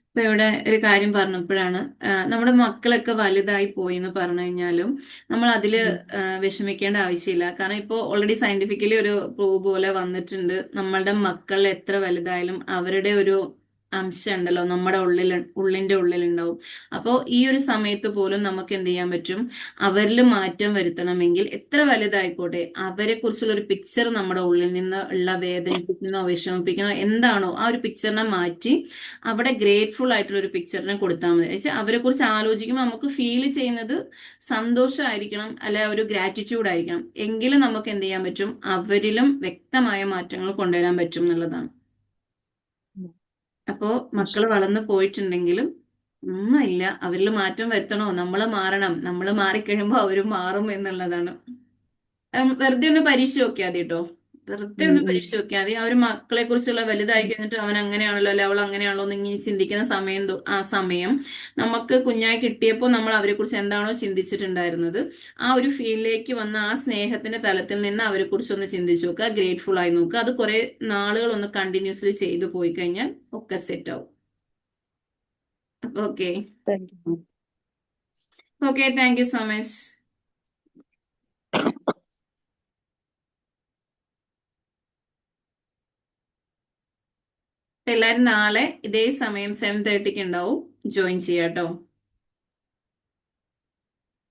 ഇപ്പൊ ഇവിടെ ഒരു കാര്യം പറഞ്ഞപ്പോഴാണ് നമ്മുടെ മക്കളൊക്കെ വലുതായി പോയി എന്ന് പറഞ്ഞു കഴിഞ്ഞാലും നമ്മൾ അതില് വിഷമിക്കേണ്ട ആവശ്യമില്ല. കാരണം ഇപ്പോൾ ഓൾറെഡി സയന്റിഫിക്കലി ഒരു പ്രൂവ് പോലെ വന്നിട്ടുണ്ട്. നമ്മളുടെ മക്കൾ എത്ര വലുതായാലും അവരുടെ ഒരു അംശം ഉണ്ടല്ലോ നമ്മുടെ ഉള്ളിന്റെ ഉള്ളിലുണ്ടാവും. അപ്പോൾ ഈ ഒരു സമയത്ത് പോലും നമുക്ക് എന്ത് ചെയ്യാൻ പറ്റും, അവരിൽ മാറ്റം വരുത്തണമെങ്കിൽ എത്ര വലുതായിക്കോട്ടെ അവരെ കുറിച്ചുള്ള ഒരു പിക്ചർ നമ്മുടെ ഉള്ളിൽ നിന്ന് ഉള്ള വേദനിപ്പിക്കുന്നോ വിഷമിപ്പിക്കുന്നോ എന്താണോ ആ ഒരു പിക്ചറിനെ മാറ്റി അവിടെ ഗ്രേറ്റ്ഫുൾ ആയിട്ടുള്ള ഒരു പിക്ചറിനെ കൊടുത്താൽ മതി. വെച്ചാൽ അവരെ കുറിച്ച് ആലോചിക്കുമ്പോൾ നമുക്ക് ഫീൽ ചെയ്യുന്നത് സന്തോഷമായിരിക്കണം, അല്ലെ ഒരു ഗ്രാറ്റിറ്റ്യൂഡ് ആയിരിക്കണം. എങ്കിലും നമുക്ക് എന്ത് ചെയ്യാൻ പറ്റും, അവരിലും വ്യക്തമായ മാറ്റങ്ങൾ കൊണ്ടുവരാൻ പറ്റും എന്നുള്ളതാണ്. അപ്പോ മക്കൾ വളർന്നു പോയിട്ടുണ്ടെങ്കിലും ഒന്നുമില്ല, അവരിൽ മാറ്റം വരുത്തണോ, നമ്മൾ മാറണം. നമ്മൾ മാറിക്കഴിയുമ്പോൾ അവരും മാറും എന്നുള്ളതാണ്. വെറുതെ ഒന്ന് പരീക്ഷ നോക്കിയാൽ മതി കേട്ടോ. വെറുതെ ഒന്ന് പരീക്ഷ നോക്കിയാൽ മതി. ആ ഒരു മക്കളെ കുറിച്ചുള്ള വലുതായി കഴിഞ്ഞിട്ട് അവൻ അങ്ങനെയാണല്ലോ അല്ലെ അവൾ അങ്ങനെയാണല്ലോ എന്ന് ഇങ്ങനെ ചിന്തിക്കുന്ന ആ സമയം നമുക്ക് കുഞ്ഞായി കിട്ടിയപ്പോൾ നമ്മൾ അവരെ കുറിച്ച് എന്താണോ ചിന്തിച്ചിട്ടുണ്ടായിരുന്നത് ആ ഒരു ഫീലിലേക്ക് വന്ന ആ സ്നേഹത്തിന്റെ തലത്തിൽ നിന്ന് അവരെ കുറിച്ചൊന്ന് ചിന്തിച്ചു നോക്കുക, ഗ്രേറ്റ്ഫുൾ ആയി നോക്കുക. അത് കുറെ നാളുകൾ ഒന്ന് കണ്ടിന്യൂസ്ലി ചെയ്തു പോയി കഴിഞ്ഞാൽ ഒക്കെ സെറ്റ് ആവും. Okay, thank you ma'am. Okay, thank you so much. എല്ലാവരും നാളെ ഇതേ സമയം 7:30 ഉണ്ടാവും. ജോയിൻ ചെയ്യാട്ടോ.